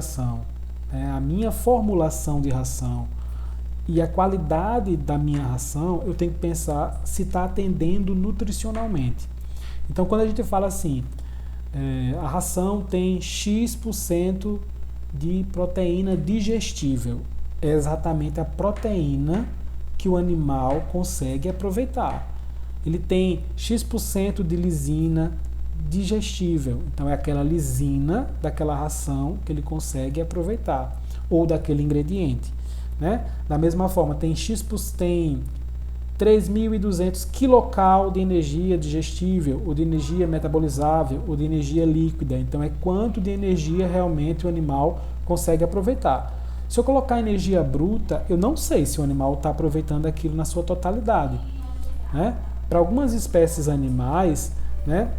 ração, né, a minha formulação de ração e a qualidade da minha ração, eu tenho que pensar se está atendendo nutricionalmente. Então, quando a gente fala assim, a ração tem X% de proteína digestível, é exatamente a proteína que o animal consegue aproveitar. Ele tem X% de lisina digestível, então é aquela lisina daquela ração que ele consegue aproveitar, ou daquele ingrediente. Né? Da mesma forma, tem 3.200 kcal de energia digestível, ou de energia metabolizável, ou de energia líquida. Então é quanto de energia realmente o animal consegue aproveitar. Se eu colocar energia bruta, eu não sei se o animal está aproveitando aquilo na sua totalidade. Né? Para algumas espécies animais, né,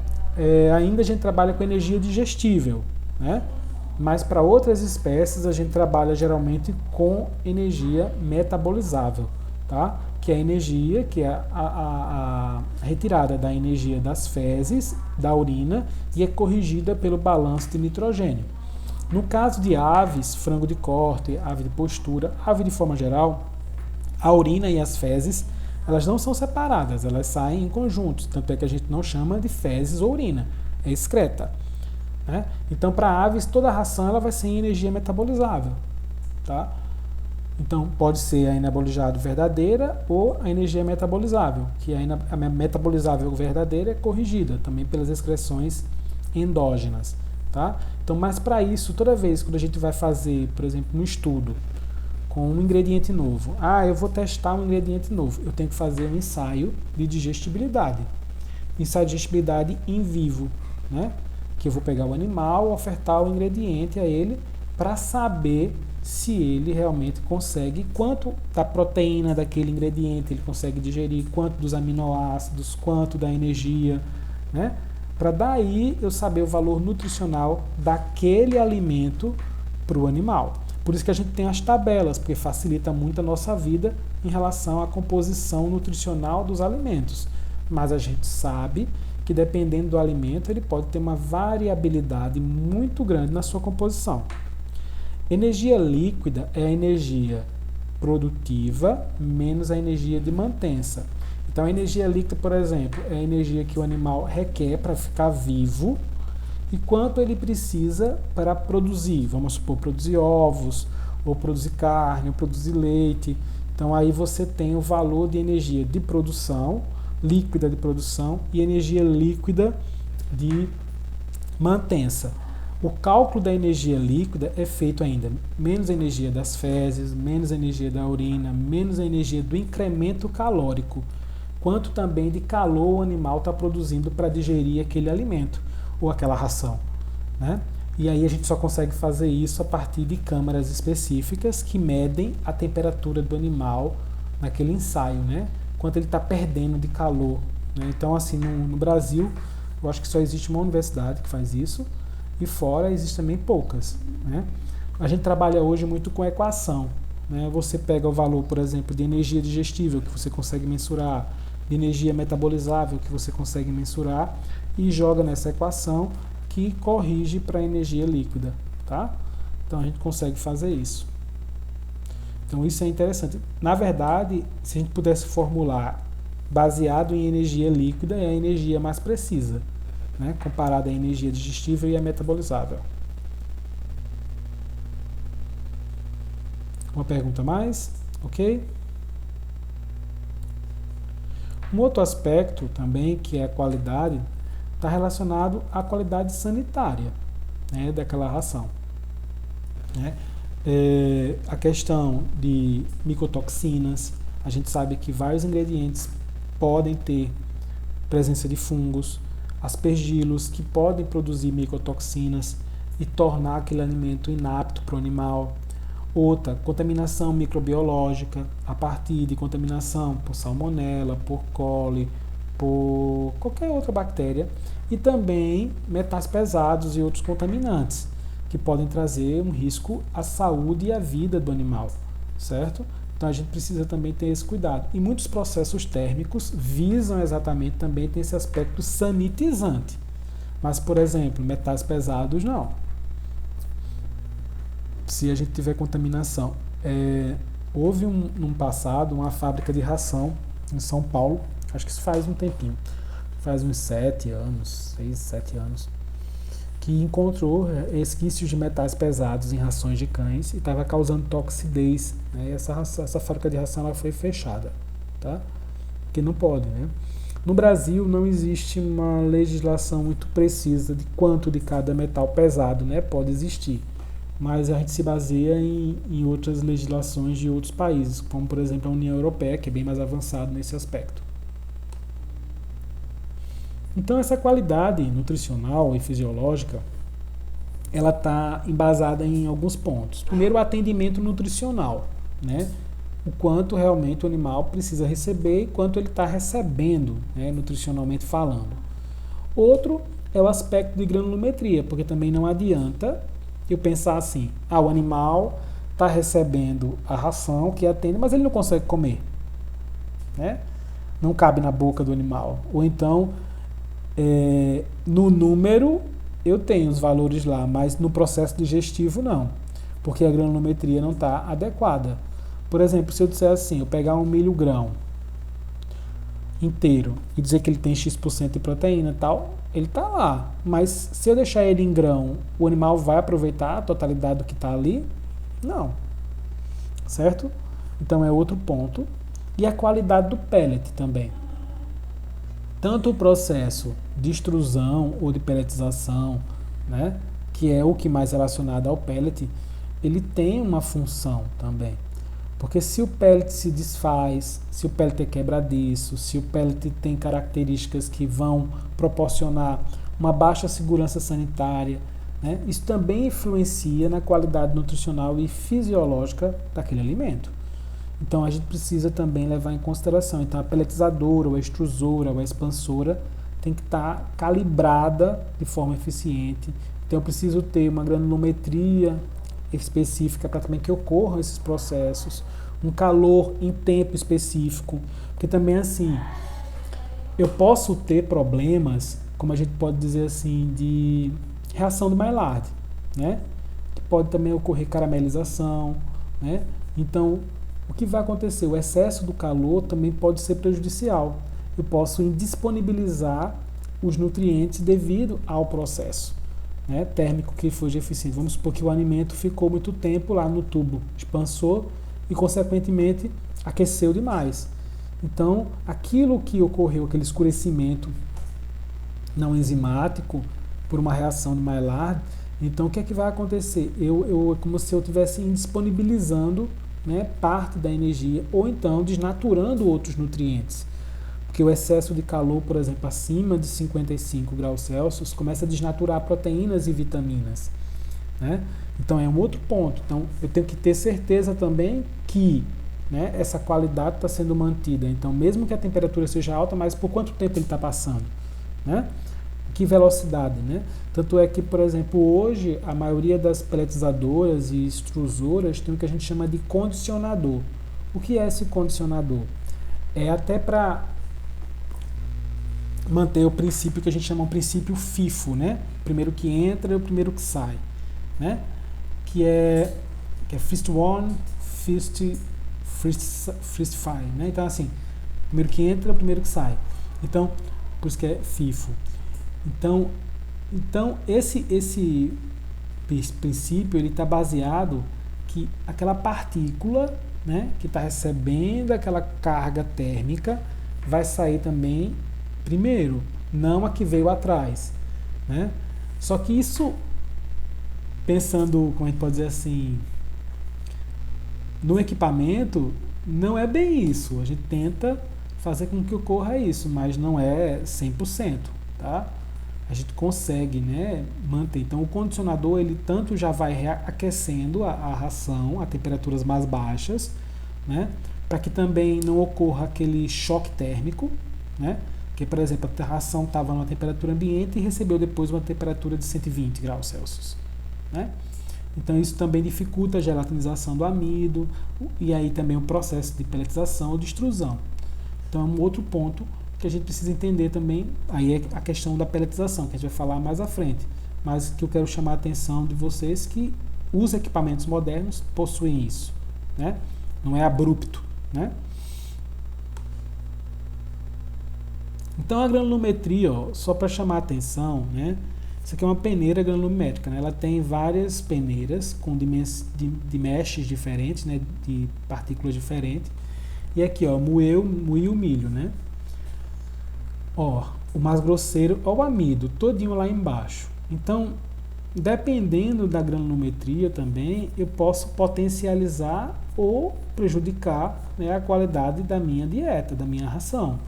ainda a gente trabalha com energia digestível, né? Mas para outras espécies a gente trabalha geralmente com energia metabolizável, tá? Que é a energia, que é a retirada da energia das fezes, da urina, e é corrigida pelo balanço de nitrogênio. No caso de aves, frango de corte, ave de postura, ave de forma geral, a urina e as fezes, elas não são separadas, elas saem em conjuntos, tanto é que a gente não chama de fezes ou urina, é excreta. Né? Então, para aves, toda a ração ela vai ser em energia metabolizável. Tá? Então, pode ser a anabolizado verdadeira ou a energia metabolizável, que a metabolizável verdadeira é corrigida também pelas excreções endógenas. Tá? Então, mas para isso, toda vez que a gente vai fazer, por exemplo, um estudo com um ingrediente novo, eu vou testar um ingrediente novo, eu tenho que fazer um ensaio de digestibilidade. Ensaio de digestibilidade em vivo, né? Que eu vou pegar o animal, ofertar o ingrediente a ele para saber se ele realmente consegue, quanto da proteína daquele ingrediente ele consegue digerir, quanto dos aminoácidos, quanto da energia, né? Para daí eu saber o valor nutricional daquele alimento para o animal. Por isso que a gente tem as tabelas, porque facilita muito a nossa vida em relação à composição nutricional dos alimentos. Mas a gente sabe que dependendo do alimento, ele pode ter uma variabilidade muito grande na sua composição. Energia líquida é a energia produtiva menos a energia de mantença. Então, a energia líquida, por exemplo, é a energia que o animal requer para ficar vivo e quanto ele precisa para produzir. Vamos supor, produzir ovos, ou produzir carne, ou produzir leite. Então, aí você tem o valor de energia de produção, líquida de produção, e energia líquida de mantença. O cálculo da energia líquida é feito ainda menos a energia das fezes, menos a energia da urina, menos a energia do incremento calórico, quanto também de calor o animal está produzindo para digerir aquele alimento ou aquela ração. Né? E aí a gente só consegue fazer isso a partir de câmaras específicas que medem a temperatura do animal naquele ensaio, né? Quanto ele está perdendo de calor. Né? Então, assim, no Brasil, eu acho que só existe uma universidade que faz isso, e fora existem também poucas. Né? A gente trabalha hoje muito com equação. Né? Você pega o valor, por exemplo, de energia digestível, que você consegue mensurar, de energia metabolizável, que você consegue mensurar, e joga nessa equação que corrige para a energia líquida. Tá? Então, a gente consegue fazer isso. Então, isso é interessante. Na verdade, se a gente pudesse formular baseado em energia líquida, é a energia mais precisa, né, comparada à energia digestível e à metabolizável. Uma pergunta mais? Ok? Um outro aspecto também, que é a qualidade, está relacionado à qualidade sanitária, né, daquela ração. Né? A questão de micotoxinas, a gente sabe que vários ingredientes podem ter presença de fungos, aspergilos que podem produzir micotoxinas e tornar aquele alimento inapto para o animal. Outra, contaminação microbiológica, a partir de contaminação por salmonela, por coli, por qualquer outra bactéria, e também metais pesados e outros contaminantes, que podem trazer um risco à saúde e à vida do animal, certo? Então a gente precisa também ter esse cuidado. E muitos processos térmicos visam exatamente também ter esse aspecto sanitizante. Mas, por exemplo, metais pesados não. se a gente tiver contaminação. Houve no passado uma fábrica de ração em São Paulo, acho que isso faz um tempinho, faz uns 7 anos, 6, 7 anos, que encontrou resquícios de metais pesados em rações de cães e estava causando toxidez, né? E essa fábrica de ração ela foi fechada, tá? Porque não pode, né? No Brasil não existe uma legislação muito precisa de quanto de cada metal pesado, né, pode existir, mas a gente se baseia em outras legislações de outros países, como por exemplo a União Europeia, que é bem mais avançado nesse aspecto. Então essa qualidade nutricional e fisiológica, ela está embasada em alguns pontos. Primeiro, o atendimento nutricional, né? O quanto realmente o animal precisa receber e quanto ele está recebendo, né, nutricionalmente falando. Outro é o aspecto de granulometria, porque também não adianta eu pensar assim, o animal está recebendo a ração que atende, mas ele não consegue comer, né? Não cabe na boca do animal. Ou então, no número eu tenho os valores lá, mas no processo digestivo não, porque a granulometria não está adequada. Por exemplo, se eu disser assim, eu pegar um milho grão inteiro e dizer que ele tem X% de proteína e tal, ele está lá. Mas se eu deixar ele em grão, o animal vai aproveitar a totalidade do que está ali? Não. Certo? Então é outro ponto. E a qualidade do pellet também. Tanto o processo de extrusão ou de pelletização, né, que é o que mais relacionado ao pellet, ele tem uma função também. Porque se o pellet se desfaz, se o pellet é quebradiço, se o pellet tem características que vão proporcionar uma baixa segurança sanitária, né, isso também influencia na qualidade nutricional e fisiológica daquele alimento. Então a gente precisa também levar em consideração. Então a pelletizadora, ou a extrusora, ou a expansora tem que estar calibrada de forma eficiente. Então eu preciso ter uma granulometria específica para também que ocorram esses processos, um calor em tempo específico, porque também assim, eu posso ter problemas, como a gente pode dizer assim, de reação do Maillard, né? Pode também ocorrer caramelização, né? Então, o que vai acontecer? O excesso do calor também pode ser prejudicial. Eu posso indisponibilizar os nutrientes devido ao processo, né, térmico que foi eficiente. Vamos supor que o alimento ficou muito tempo lá no tubo expansor e, consequentemente, aqueceu demais. Então, aquilo que ocorreu, aquele escurecimento não enzimático por uma reação de Maillard, então o que é que vai acontecer? É como se eu estivesse indisponibilizando, né, parte da energia ou então desnaturando outros nutrientes. Porque o excesso de calor, por exemplo, acima de 55 graus Celsius, começa a desnaturar proteínas e vitaminas, né? Então é um outro ponto. Então eu tenho que ter certeza também que, né, essa qualidade está sendo mantida. Então mesmo que a temperatura seja alta, mas por quanto tempo ele está passando, né? Que velocidade, né? Tanto é que, por exemplo, hoje a maioria das pelletizadoras e extrusoras tem o que a gente chama de condicionador. O que é esse condicionador? É até para manter o princípio que a gente chama de princípio FIFO, né? O primeiro que entra e o primeiro que sai, né? Que é first one, first fire, né? Então assim, o primeiro que entra é o primeiro que sai. Então, por isso que é FIFO. Então esse princípio ele está baseado que aquela partícula, né, que está recebendo aquela carga térmica vai sair também primeiro, não a que veio atrás, né? Só que isso, pensando, como a gente pode dizer assim, no equipamento, não é bem isso. A gente tenta fazer com que ocorra isso, mas não é 100%, tá? A gente consegue, né, manter. Então o condicionador ele tanto já vai aquecendo a ração a temperaturas mais baixas, né, para que também não ocorra aquele choque térmico, né? Que, por exemplo, a ração estava numa temperatura ambiente e recebeu depois uma temperatura de 120 graus Celsius, né? Então isso também dificulta a gelatinização do amido e aí também o processo de pelletização ou de extrusão. Então é um outro ponto que a gente precisa entender também, aí é a questão da pelletização, que a gente vai falar mais à frente, mas que eu quero chamar a atenção de vocês que Os equipamentos modernos possuem isso, né? Não é abrupto, né? Então a granulometria, ó, só para chamar a atenção, né? Isso aqui é uma peneira granulométrica, né? Ela tem várias peneiras com de meshes diferentes, né? De partículas diferentes. E aqui, ó, moí o milho, né? Ó, o mais grosseiro é o amido, todinho lá embaixo. Então, dependendo da granulometria também, eu posso potencializar ou prejudicar, né, a qualidade da minha dieta, da minha ração.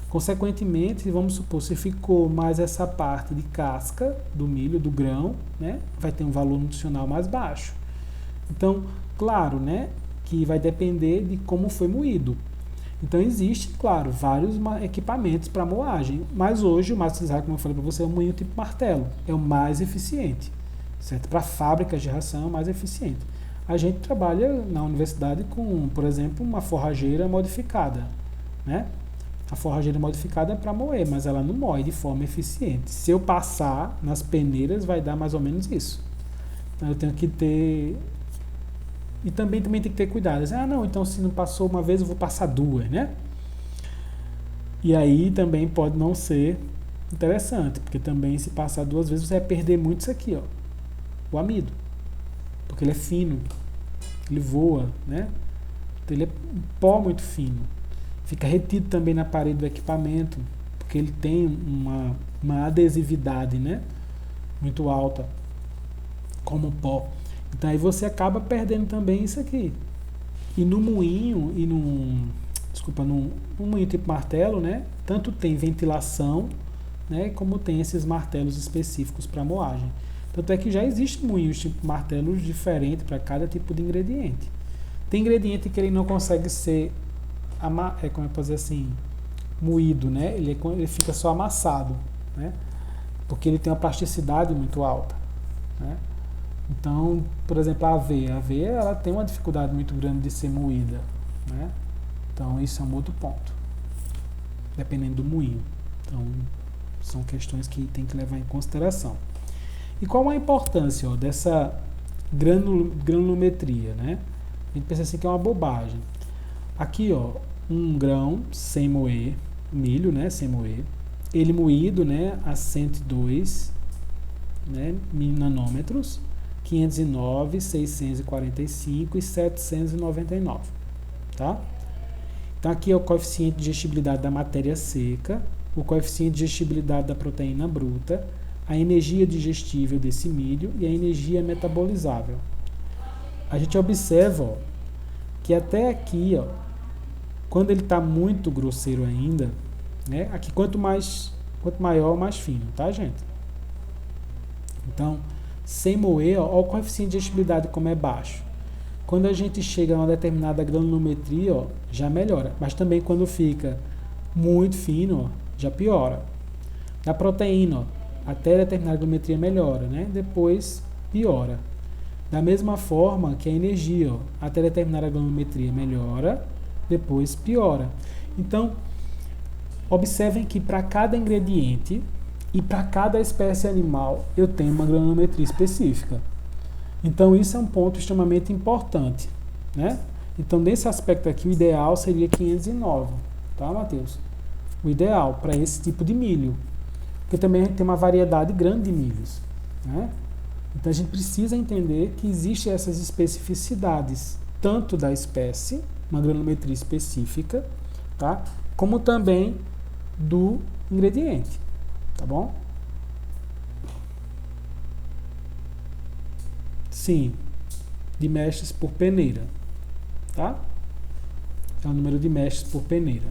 Consequentemente, vamos supor, se ficou mais essa parte de casca do milho, do grão, né, vai ter um valor nutricional mais baixo. Então, claro, né, que vai depender de como foi moído. Então, existe, claro, vários equipamentos para moagem, mas hoje o mais utilizado, como eu falei para você, é o moinho tipo martelo, é o mais eficiente, certo? Para fábricas de ração é o mais eficiente. A gente trabalha na universidade com, por exemplo, uma forrageira modificada, né? A forrageira modificada é para moer, mas ela não moe de forma eficiente. Se eu passar nas peneiras, vai dar mais ou menos isso. Então, eu tenho que ter... E também tem que ter cuidado. Não, então se não passou uma vez, eu vou passar duas, né? E aí também pode não ser interessante, porque também se passar duas vezes, você vai perder muito isso aqui, ó. O amido. Porque ele é fino. Ele voa, né? Então, ele é um pó muito fino. Fica retido também na parede do equipamento, porque ele tem uma adesividade, né, muito alta, como pó. Então aí você acaba perdendo também isso aqui. E no moinho, num moinho tipo martelo, né, tanto tem ventilação, né, como tem esses martelos específicos para moagem. Tanto é que já existem moinhos tipo martelos diferentes para cada tipo de ingrediente. Tem ingrediente que ele não consegue ser como eu posso dizer assim, moído, né? Ele fica só amassado, né? Porque ele tem uma plasticidade muito alta, né? Então, por exemplo, a aveia ela tem uma dificuldade muito grande de ser moída, né? Então, isso é um outro ponto, dependendo do moinho. Então, são questões que tem que levar em consideração. E qual a importância, ó, dessa granulometria, né? A gente pensa assim que é uma bobagem. Aqui, ó, um grão sem moer, milho, né, sem moer, ele moído, né, a 102, né, nanômetros, 509, 645 e 799, tá? Então aqui é o coeficiente de digestibilidade da matéria seca, o coeficiente de digestibilidade da proteína bruta, a energia digestível desse milho e a energia metabolizável. A gente observa, ó, que até aqui, ó, quando ele está muito grosseiro ainda, né? Aqui quanto maior, mais fino, tá, gente? Então, sem moer, ó, o coeficiente de digestibilidade como é baixo. Quando a gente chega a uma determinada granulometria, ó, já melhora. Mas também quando fica muito fino, ó, já piora. Da proteína, ó, até determinada granulometria melhora, né? Depois piora. Da mesma forma que a energia, ó, até determinada granulometria melhora, depois piora. Então, observem que para cada ingrediente e para cada espécie animal eu tenho uma granulometria específica. Então, isso é um ponto extremamente importante, né? Então, nesse aspecto aqui, o ideal seria 509, tá, Matheus? O ideal para esse tipo de milho. Porque também a gente tem uma variedade grande de milhos, né? Então, a gente precisa entender que existem essas especificidades, tanto da espécie, uma granulometria específica, tá? Como também do ingrediente, tá bom? Sim, de mestres por peneira, tá? É o número de mestres por peneira.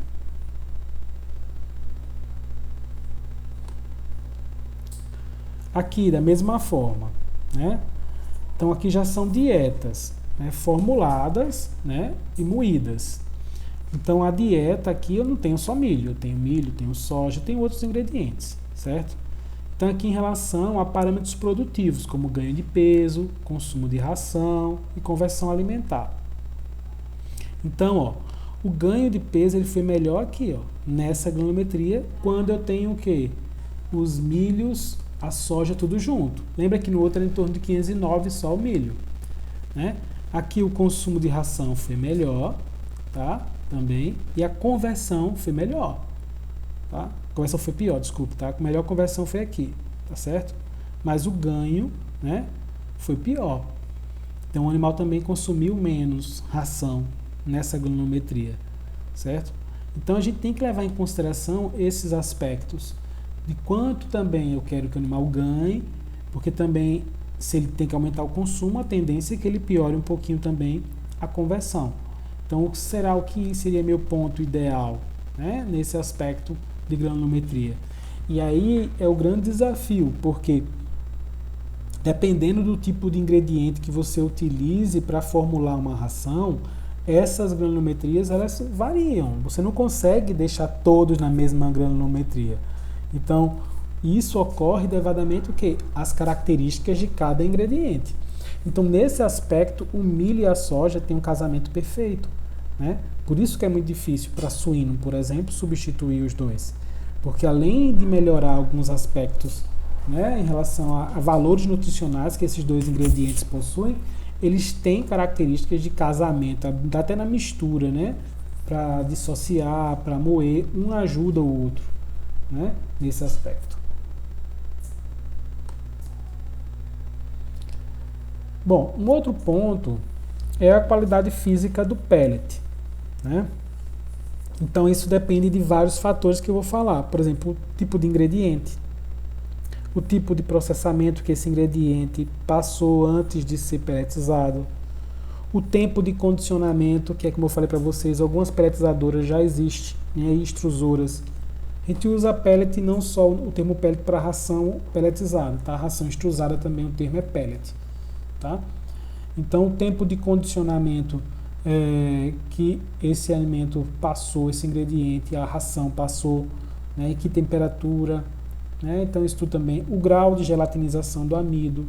Aqui, da mesma forma, né? Então, aqui já são dietas, né, formuladas, né, e moídas. Então, a dieta aqui eu não tenho só milho, eu tenho soja, eu tenho outros ingredientes, certo? Então, aqui em relação a parâmetros produtivos, como ganho de peso, consumo de ração e conversão alimentar. Então, ó, o ganho de peso ele foi melhor aqui, ó, nessa granulometria, quando eu tenho o quê? Os milhos, a soja, tudo junto. Lembra que no outro era em torno de 509 só o milho. né? Aqui o consumo de ração foi melhor, tá? Também. E a conversão foi melhor, tá? A conversão foi pior, desculpe, tá? A melhor conversão foi aqui, tá certo? Mas o ganho, né, foi pior. Então o animal também consumiu menos ração nessa granulometria, certo? Então a gente tem que levar em consideração esses aspectos de quanto também eu quero que o animal ganhe, porque também se ele tem que aumentar o consumo, a tendência é que ele piore um pouquinho também a conversão. Então, o que será o que seria meu ponto ideal, né, nesse aspecto de granulometria? E aí é o grande desafio, porque dependendo do tipo de ingrediente que você utilize para formular uma ração, essas granulometrias elas variam. Você não consegue deixar todos na mesma granulometria. Então, isso ocorre devadamente o quê? As características de cada ingrediente. Então, nesse aspecto, o milho e a soja têm um casamento perfeito, né? Por isso que é muito difícil para suíno, por exemplo, substituir os dois. Porque além de melhorar alguns aspectos, né, em relação a valores nutricionais que esses dois ingredientes possuem, eles têm características de casamento, até na mistura, né? Para dissociar, para moer, um ajuda o outro, né, nesse aspecto. Bom, um outro ponto é a qualidade física do pellet, né? Então isso depende de vários fatores que eu vou falar. Por exemplo, o tipo de ingrediente, o tipo de processamento que esse ingrediente passou antes de ser pelletizado, o tempo de condicionamento, que é como eu falei para vocês, algumas pelletizadoras já existem, né, extrusoras. A gente usa pellet, não só o termo pellet para ração pelletizada, tá? Ração extrusada também o termo é pellet, tá? Então o tempo de condicionamento que esse alimento passou, esse ingrediente, a ração passou, né, e que temperatura, né? Então isso tudo também, o grau de gelatinização do amido,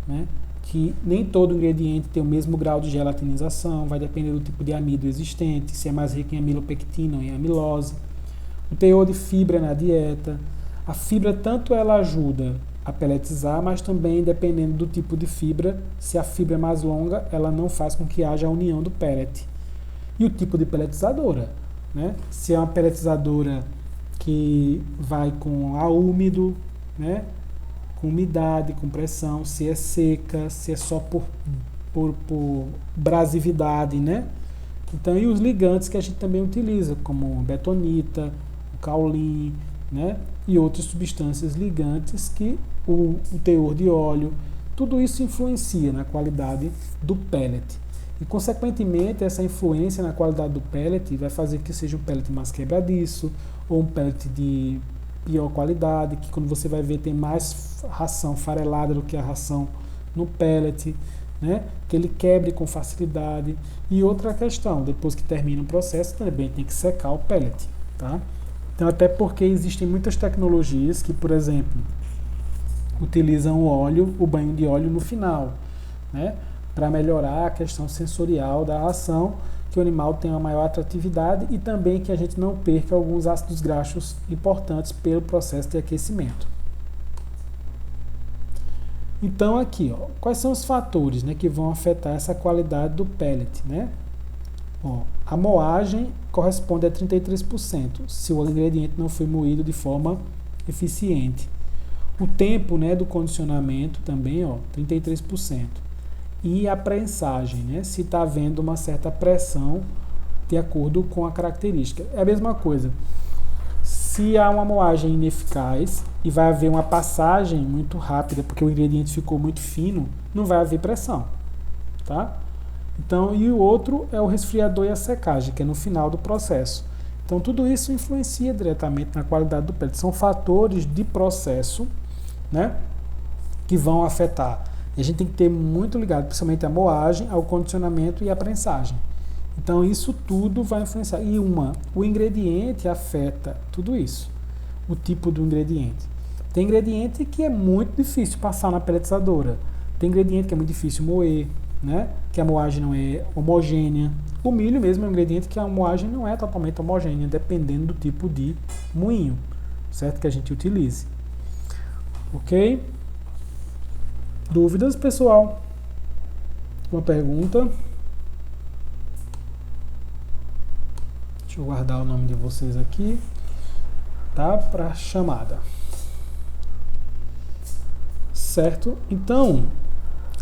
né? Que nem todo ingrediente tem o mesmo grau de gelatinização, vai depender do tipo de amido existente, se é mais rico em amilopectina ou em amilose, o teor de fibra na dieta. A fibra tanto ela ajuda a pelletizar, mas também dependendo do tipo de fibra, se a fibra é mais longa, ela não faz com que haja a união do pellet. E o tipo de pelletizadora, né? Se é uma pelletizadora que vai com ar úmido, né, com umidade, com pressão, se é seca, se é só por abrasividade, né? Então, e os ligantes que a gente também utiliza, como a betonita, o caulin, né, e outras substâncias ligantes que o teor de óleo, tudo isso influencia na qualidade do pellet. E, consequentemente, essa influência na qualidade do pellet vai fazer que seja um pellet mais quebradiço, ou um pellet de pior qualidade, que quando você vai ver tem mais ração farelada do que a ração no pellet, né? Que ele quebre com facilidade. E outra questão, depois que termina o processo, também tem que secar o pellet, tá? Então, até porque existem muitas tecnologias que, por exemplo, utilizam o óleo, o banho de óleo no final, né? Para melhorar a questão sensorial da ração, que o animal tenha uma maior atratividade e também que a gente não perca alguns ácidos graxos importantes pelo processo de aquecimento. Então aqui, ó, quais são os fatores, né, que vão afetar essa qualidade do pellet, né? Ó, a moagem corresponde a 33%, se o ingrediente não foi moído de forma eficiente. O tempo, né, do condicionamento também, ó, 33%. E a prensagem, né, se está havendo uma certa pressão de acordo com a característica. É a mesma coisa. Se há uma moagem ineficaz e vai haver uma passagem muito rápida, porque o ingrediente ficou muito fino, não vai haver pressão, tá? Então, e o outro é o resfriador e a secagem, que é no final do processo. Então, tudo isso influencia diretamente na qualidade do pellet. São fatores de processo, né, que vão afetar. E a gente tem que ter muito ligado, principalmente a moagem, ao condicionamento e a prensagem. Então, isso tudo vai influenciar. E o ingrediente afeta tudo isso. O tipo do ingrediente. Tem ingrediente que é muito difícil passar na pelletizadora. Tem ingrediente que é muito difícil moer, né? Que a moagem não é homogênea. O milho mesmo é um ingrediente que a moagem não é totalmente homogênea, dependendo do tipo de moinho, certo? Que a gente utilize. Ok? Dúvidas, pessoal? Uma pergunta? Deixa eu guardar o nome de vocês aqui, tá? Para chamada. Certo? Então,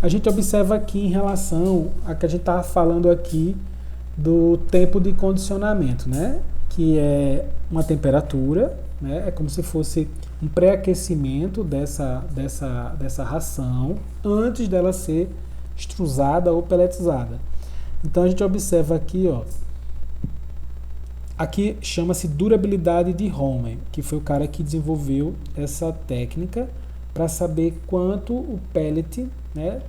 a gente observa aqui em relação a que a gente estava falando aqui do tempo de condicionamento, né? Que é uma temperatura, né? É como se fosse um pré-aquecimento dessa ração antes dela ser extrusada ou peletizada. Então a gente observa aqui, ó, aqui chama-se durabilidade de Hohmann, que foi o cara que desenvolveu essa técnica para saber quanto o pellet, né,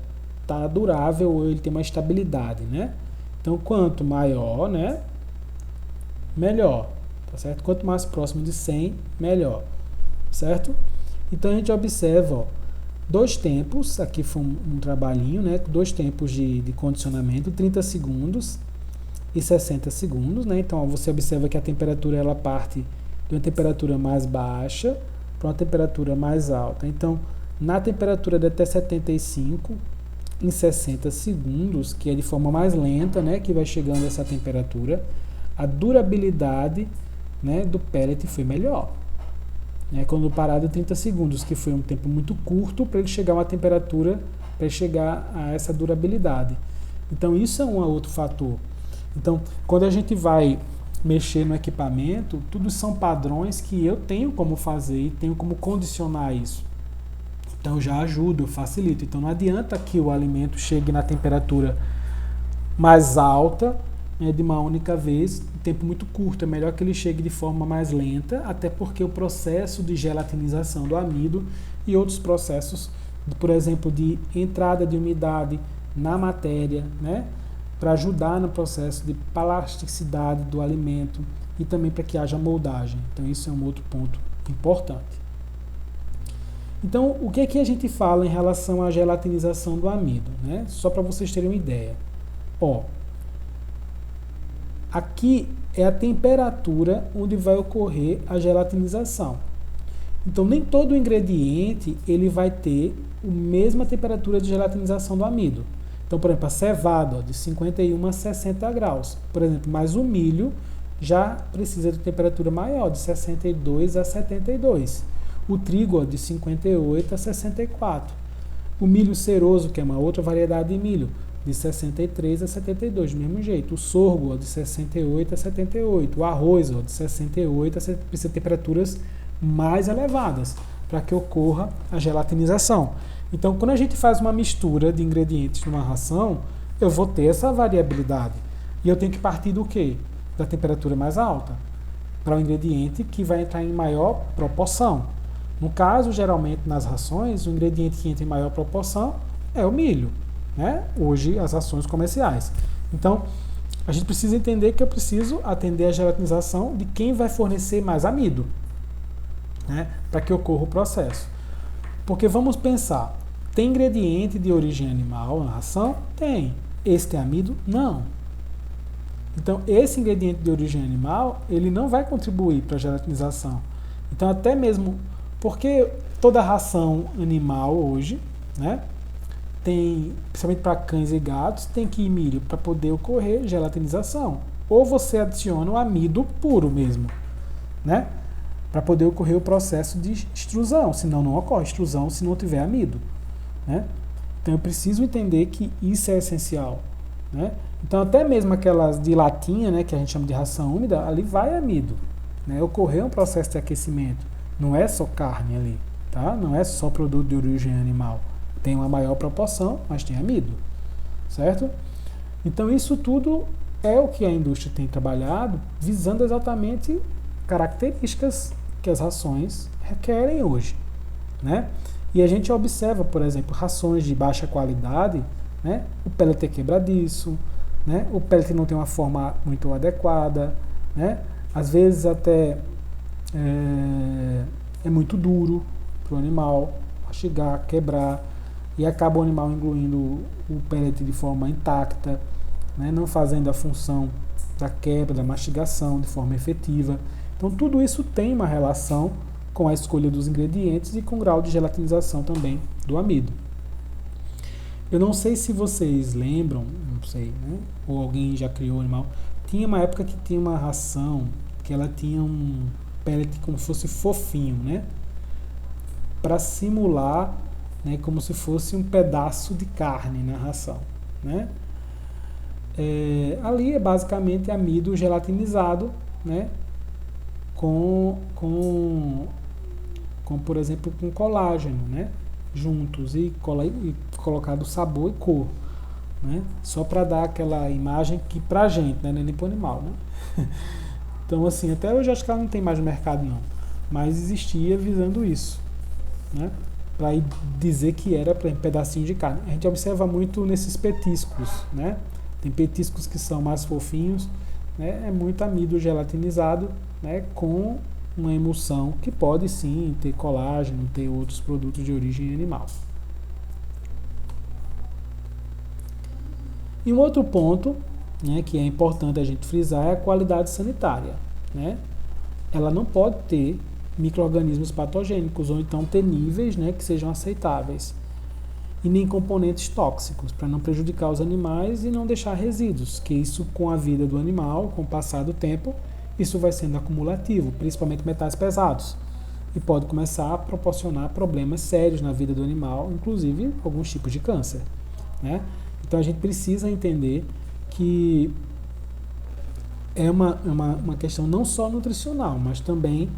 tá durável ou ele tem uma estabilidade, né? Então quanto maior, né, melhor, tá certo? Quanto mais próximo de 100, melhor, certo? Então a gente observa, ó, dois tempos, aqui foi um trabalhinho, né, dois tempos de condicionamento, 30 segundos e 60 segundos, né? Então ó, você observa que a temperatura ela parte de uma temperatura mais baixa para uma temperatura mais alta. Então, na temperatura de até 75, em 60 segundos, que é de forma mais lenta, né, que vai chegando a essa temperatura, a durabilidade, né, do pellet foi melhor. Quando parado em 30 segundos, que foi um tempo muito curto para ele chegar a uma temperatura, para ele chegar a essa durabilidade. Então, isso é um outro fator. Então, quando a gente vai mexer no equipamento, tudo são padrões que eu tenho como fazer e tenho como condicionar isso. Então, eu já ajudo, eu facilito. Então, não adianta que o alimento chegue na temperatura mais alta, né, de uma única vez, em tempo muito curto. É melhor que ele chegue de forma mais lenta, até porque o processo de gelatinização do amido e outros processos, por exemplo, de entrada de umidade na matéria, né, para ajudar no processo de plasticidade do alimento e também para que haja moldagem. Então, isso é um outro ponto importante. Então, o que é que a gente fala em relação à gelatinização do amido, né? Só para vocês terem uma ideia. Ó, aqui é a temperatura onde vai ocorrer a gelatinização. Então, nem todo ingrediente ele vai ter a mesma temperatura de gelatinização do amido. Então, por exemplo, a cevada, ó, de 51 a 60 graus. Por exemplo, mas o milho já precisa de temperatura maior, de 62 a 72. O trigo, ó, de 58 a 64. O milho ceroso, que é uma outra variedade de milho, de 63 a 72, do mesmo jeito. O sorgo, ó, de 68 a 78. O arroz, ó, de 68 a 70, precisa de temperaturas mais elevadas para que ocorra a gelatinização. Então, quando a gente faz uma mistura de ingredientes numa ração, eu vou ter essa variabilidade. E eu tenho que partir do quê? Da temperatura mais alta, para o ingrediente que vai entrar em maior proporção. No caso, geralmente, nas rações, o ingrediente que entra em maior proporção é o milho, né? Hoje, as rações comerciais. Então, a gente precisa entender que eu preciso atender a gelatinização de quem vai fornecer mais amido, né? Para que ocorra o processo. Porque vamos pensar, tem ingrediente de origem animal na ração? Tem. Esse tem amido? Não. Então, esse ingrediente de origem animal, ele não vai contribuir para a gelatinização. Então, até mesmo, porque toda ração animal hoje, né, tem, principalmente para cães e gatos, tem que ir milho para poder ocorrer gelatinização. Ou você adiciona o amido puro mesmo, né? Para poder ocorrer o processo de extrusão, senão não ocorre extrusão se não tiver amido, né? Então eu preciso entender que isso é essencial, né? Então até mesmo aquelas de latinha, né, que a gente chama de ração úmida, ali vai amido, né? Ocorreu um processo de aquecimento, não é só carne ali, tá? Não é só produto de origem animal, tem uma maior proporção, mas tem amido, certo? Então isso tudo é o que a indústria tem trabalhado, visando exatamente características que as rações requerem hoje, né? E a gente observa, por exemplo, rações de baixa qualidade, né? O pellet é quebradiço, né? O pellet não tem uma forma muito adequada, né? Às vezes até é muito duro para o animal mastigar, quebrar, e acaba o animal engolindo o pellet de forma intacta, né? Não fazendo a função da quebra, da mastigação de forma efetiva. Então, tudo isso tem uma relação com a escolha dos ingredientes e com o grau de gelatinização também do amido. Eu não sei se vocês lembram, não sei, né? Ou alguém já criou animal. Tinha uma época que tinha uma ração que ela tinha um pellet como se fosse fofinho, né? Para simular, né, como se fosse um pedaço de carne na ração, né? Ali é basicamente amido gelatinizado, né? Com, com, por exemplo, com colágeno, né? Juntos e colocado sabor e cor, né? Só para dar aquela imagem que pra gente, né? Não é nem pro animal, né? Então, assim, até hoje acho que ela não tem mais no mercado, não. Mas existia visando isso, né? Para dizer que era, por exemplo, pedacinho de carne. A gente observa muito nesses petiscos, né? Tem petiscos que são mais fofinhos, né? É muito amido gelatinizado, né? Com uma emulsão que pode sim ter colágeno, ter outros produtos de origem animal. E um outro ponto, né, que é importante a gente frisar é a qualidade sanitária, né? Ela não pode ter micro-organismos patogênicos ou então ter níveis, né, que sejam aceitáveis e nem componentes tóxicos para não prejudicar os animais e não deixar resíduos, que isso com a vida do animal, com o passar do tempo, isso vai sendo acumulativo, principalmente metais pesados, e pode começar a proporcionar problemas sérios na vida do animal, inclusive alguns tipos de câncer, né? Então a gente precisa entender que é uma questão não só nutricional, mas também,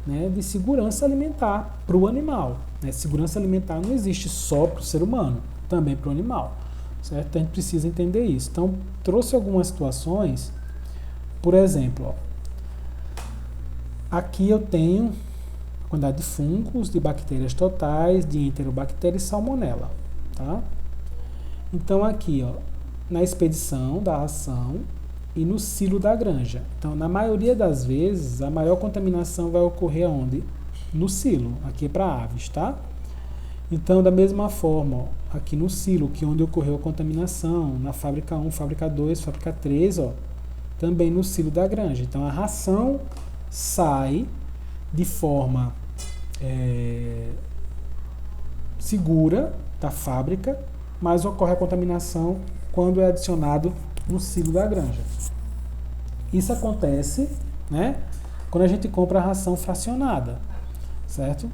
né, de segurança alimentar para o animal. Né? Segurança alimentar não existe só para o ser humano, também para o animal. Certo? Então a gente precisa entender isso. Então, trouxe algumas situações, por exemplo, ó, aqui eu tenho a quantidade de fungos, de bactérias totais, de enterobactéria e salmonela. Tá? Então, aqui, ó, na expedição da ração e no silo da granja. Então, na maioria das vezes, a maior contaminação vai ocorrer onde? No silo, aqui para aves, tá? Então, da mesma forma, ó, aqui no silo, que é onde ocorreu a contaminação, na fábrica 1, fábrica 2, fábrica 3, ó, também no silo da granja. Então, a ração sai de forma segura da fábrica, mas ocorre a contaminação quando é adicionado no silo da granja. Isso acontece, né, quando a gente compra a ração fracionada, certo?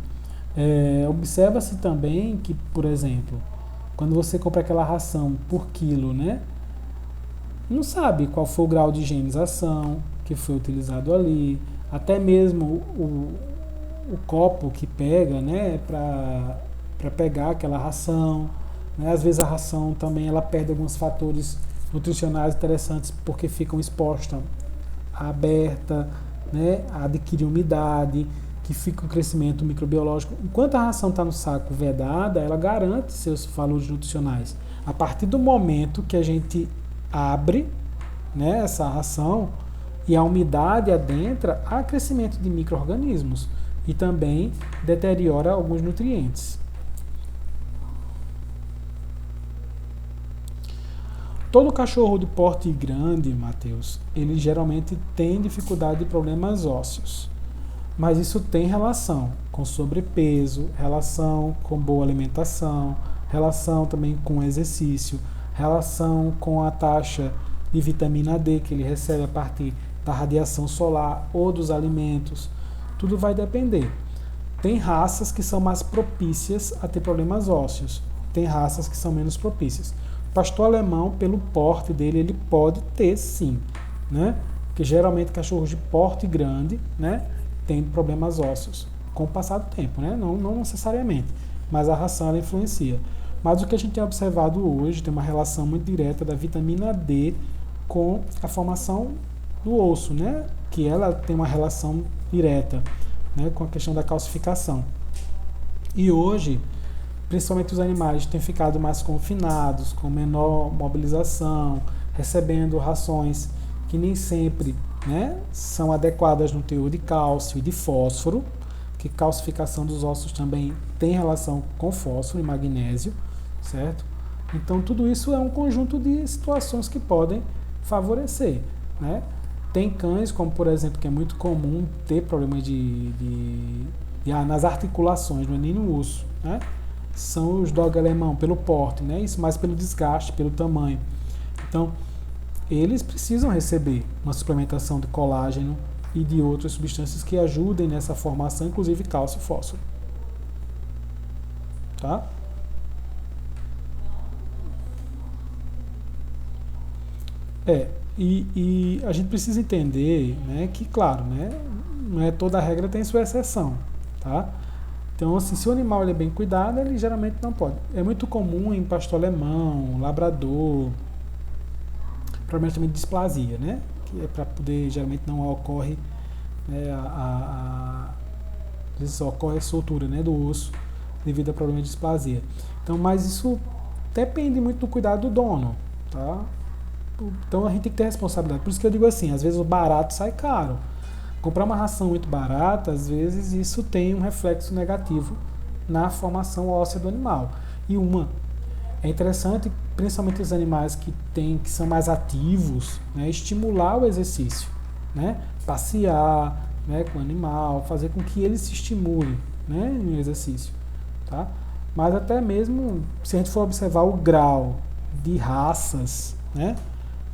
Observa-se também que, por exemplo, quando você compra aquela ração por quilo, né, não sabe qual foi o grau de higienização que foi utilizado ali, até mesmo o copo que pega, né, para pegar aquela ração, né? Às vezes a ração também ela perde alguns fatores nutricionais interessantes porque ficam expostas à aberta, né, a adquirir umidade, que fica o crescimento microbiológico. Enquanto a ração está no saco vedada, ela garante seus valores nutricionais. A partir do momento que a gente abre, né, essa ração e a umidade adentra, há crescimento de micro-organismos e também deteriora alguns nutrientes. Todo cachorro de porte grande, Matheus, ele geralmente tem dificuldade de problemas ósseos. Mas isso tem relação com sobrepeso, relação com boa alimentação, relação também com exercício, relação com a taxa de vitamina D que ele recebe a partir da radiação solar ou dos alimentos. Tudo vai depender. Tem raças que são mais propícias a ter problemas ósseos, tem raças que são menos propícias. Pastor alemão, pelo porte dele, ele pode ter sim, né? Porque geralmente cachorros de porte grande, né, tem problemas ósseos com o passar do tempo, né? Não necessariamente, mas a ração ela influencia. Mas o que a gente tem observado hoje tem uma relação muito direta da vitamina D com a formação do osso, né? Que ela tem uma relação direta, né, com a questão da calcificação. E hoje, principalmente os animais têm ficado mais confinados, com menor mobilização, recebendo rações que nem sempre, né, são adequadas no teor de cálcio e de fósforo, que calcificação dos ossos também tem relação com fósforo e magnésio, certo? Então tudo isso é um conjunto de situações que podem favorecer, né? Tem cães, como por exemplo, que é muito comum ter problemas nas articulações, não é nem no osso, né? são os dog alemão, pelo porte, né? Isso mais pelo desgaste, pelo tamanho. Então, eles precisam receber uma suplementação de colágeno e de outras substâncias que ajudem nessa formação, inclusive cálcio e fósforo. Tá? E a gente precisa entender, né, que, claro, né, não é toda regra tem sua exceção, tá? Então, assim, se o animal ele é bem cuidado, ele geralmente não pode. É muito comum em pastor alemão, labrador, provavelmente também displasia, né? Que é para poder, geralmente não ocorre, né, às vezes ocorre a soltura, né, do osso devido a problema de displasia. Então, mas isso depende muito do cuidado do dono, tá? Então a gente tem que ter responsabilidade. Por isso que eu digo assim, às vezes o barato sai caro. Comprar uma ração muito barata, às vezes isso tem um reflexo negativo na formação óssea do animal. E é interessante, principalmente os animais que são mais ativos, né, estimular o exercício, né, passear, né, com o animal, fazer com que ele se estimule, né, no exercício, tá? Mas até mesmo se a gente for observar o grau de raças, né,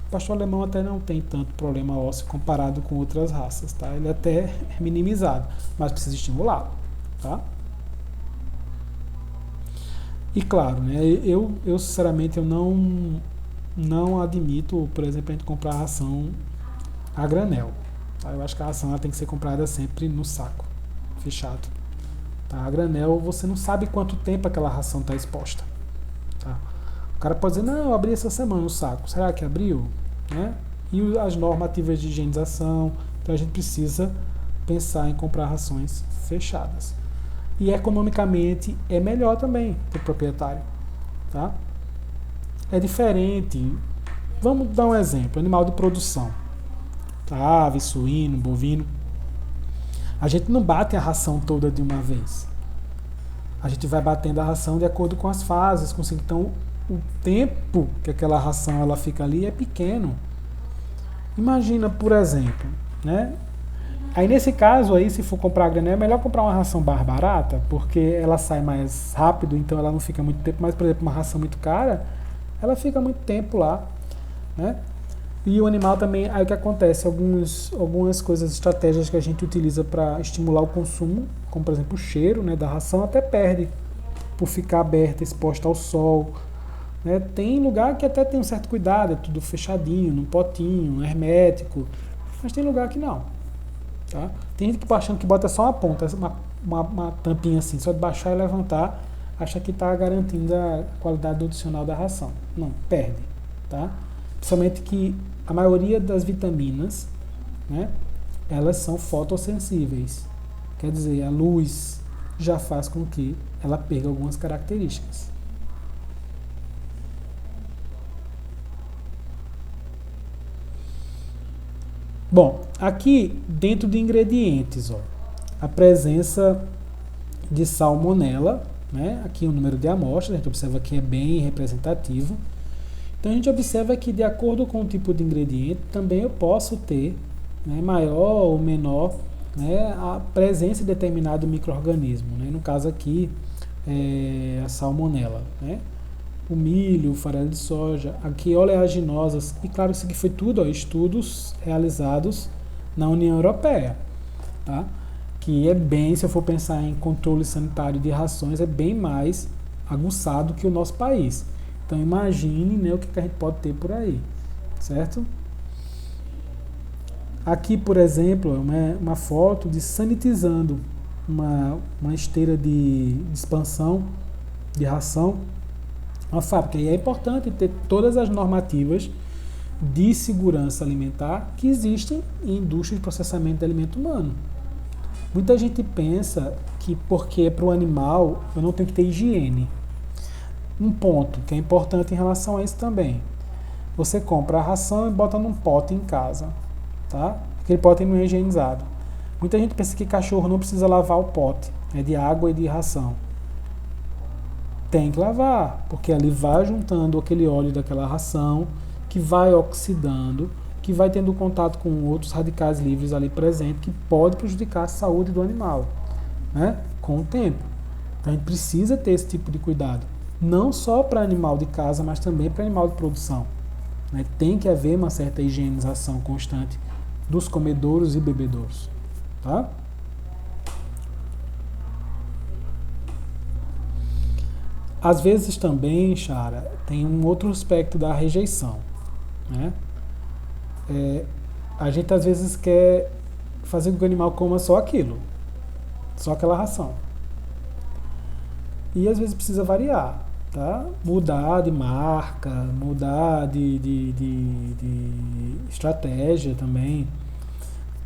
o pastor alemão até não tem tanto problema ósseo comparado com outras raças, tá? Ele até é minimizado, mas precisa estimulá-lo, tá? E claro, né, eu sinceramente eu não admito, por exemplo, a gente comprar ração a granel. Tá? Eu acho que a ração ela tem que ser comprada sempre no saco, fechado. Tá? A granel você não sabe quanto tempo aquela ração está exposta. Tá? O cara pode dizer, não, eu abri essa semana o saco. Será que abriu? Né? E as normativas de higienização. Então a gente precisa pensar em comprar rações fechadas. E economicamente é melhor também para o proprietário. Tá? É diferente. Vamos dar um exemplo: animal de produção. Tá? Ave, suíno, bovino. A gente não bate a ração toda de uma vez. A gente vai batendo a ração de acordo com as fases. Então, o tempo que aquela ração ela fica ali é pequeno. Imagina, por exemplo, né? Aí nesse caso aí, se for comprar a granel, é melhor comprar uma ração mais barata, porque ela sai mais rápido, então ela não fica muito tempo. Mas, por exemplo, uma ração muito cara, ela fica muito tempo lá, né? E o animal também, aí o que acontece? Algumas coisas, estratégias que a gente utiliza para estimular o consumo, como por exemplo o cheiro, né, da ração, até perde por ficar aberta, exposta ao sol. Né? Tem lugar que até tem um certo cuidado, é tudo fechadinho, num potinho, hermético, mas tem lugar que não. Tá? Tem gente que achando que bota só uma ponta, uma tampinha assim, só de baixar e levantar, acha que está garantindo a qualidade nutricional da ração. Não, perde. Tá? Principalmente que a maioria das vitaminas, né, elas são fotossensíveis. Quer dizer, a luz já faz com que ela perca algumas características. Bom, aqui dentro de ingredientes, ó, a presença de salmonela, né, aqui o número de amostras, a gente observa que é bem representativo. Então a gente observa que de acordo com o tipo de ingrediente, também eu posso ter, né, maior ou menor, né, a presença de determinado micro-organismo. Né? No caso aqui, a salmonela. Né? O milho, o farelo de soja, aqui oleaginosas, e claro, isso aqui foi tudo, ó, estudos realizados na União Europeia. Tá? Que é bem, se eu for pensar em controle sanitário de rações, é bem mais aguçado que o nosso país. Então imagine, né, o que a gente pode ter por aí, certo? Aqui, por exemplo, é uma foto de sanitizando uma esteira de expansão de ração, uma fábrica. E é importante ter todas as normativas de segurança alimentar que existem em indústria de processamento de alimento humano. Muita gente pensa que porque é para o animal eu não tenho que ter higiene. Um ponto que é importante em relação a isso também. Você compra a ração e bota num pote em casa. Tá? Aquele pote não é higienizado. Muita gente pensa que cachorro não precisa lavar o pote. É de água e de ração. Tem que lavar, porque ali vai juntando aquele óleo daquela ração, que vai oxidando, que vai tendo contato com outros radicais livres ali presentes, que pode prejudicar a saúde do animal, né? Com o tempo. Então a gente precisa ter esse tipo de cuidado, não só para animal de casa, mas também para animal de produção, né? Tem que haver uma certa higienização constante dos comedouros e bebedouros, tá? Às vezes também, Chara, tem um outro aspecto da rejeição, né? A gente às vezes quer fazer com que o animal coma só aquilo, só aquela ração. E às vezes precisa variar, tá? Mudar de marca, mudar de estratégia também,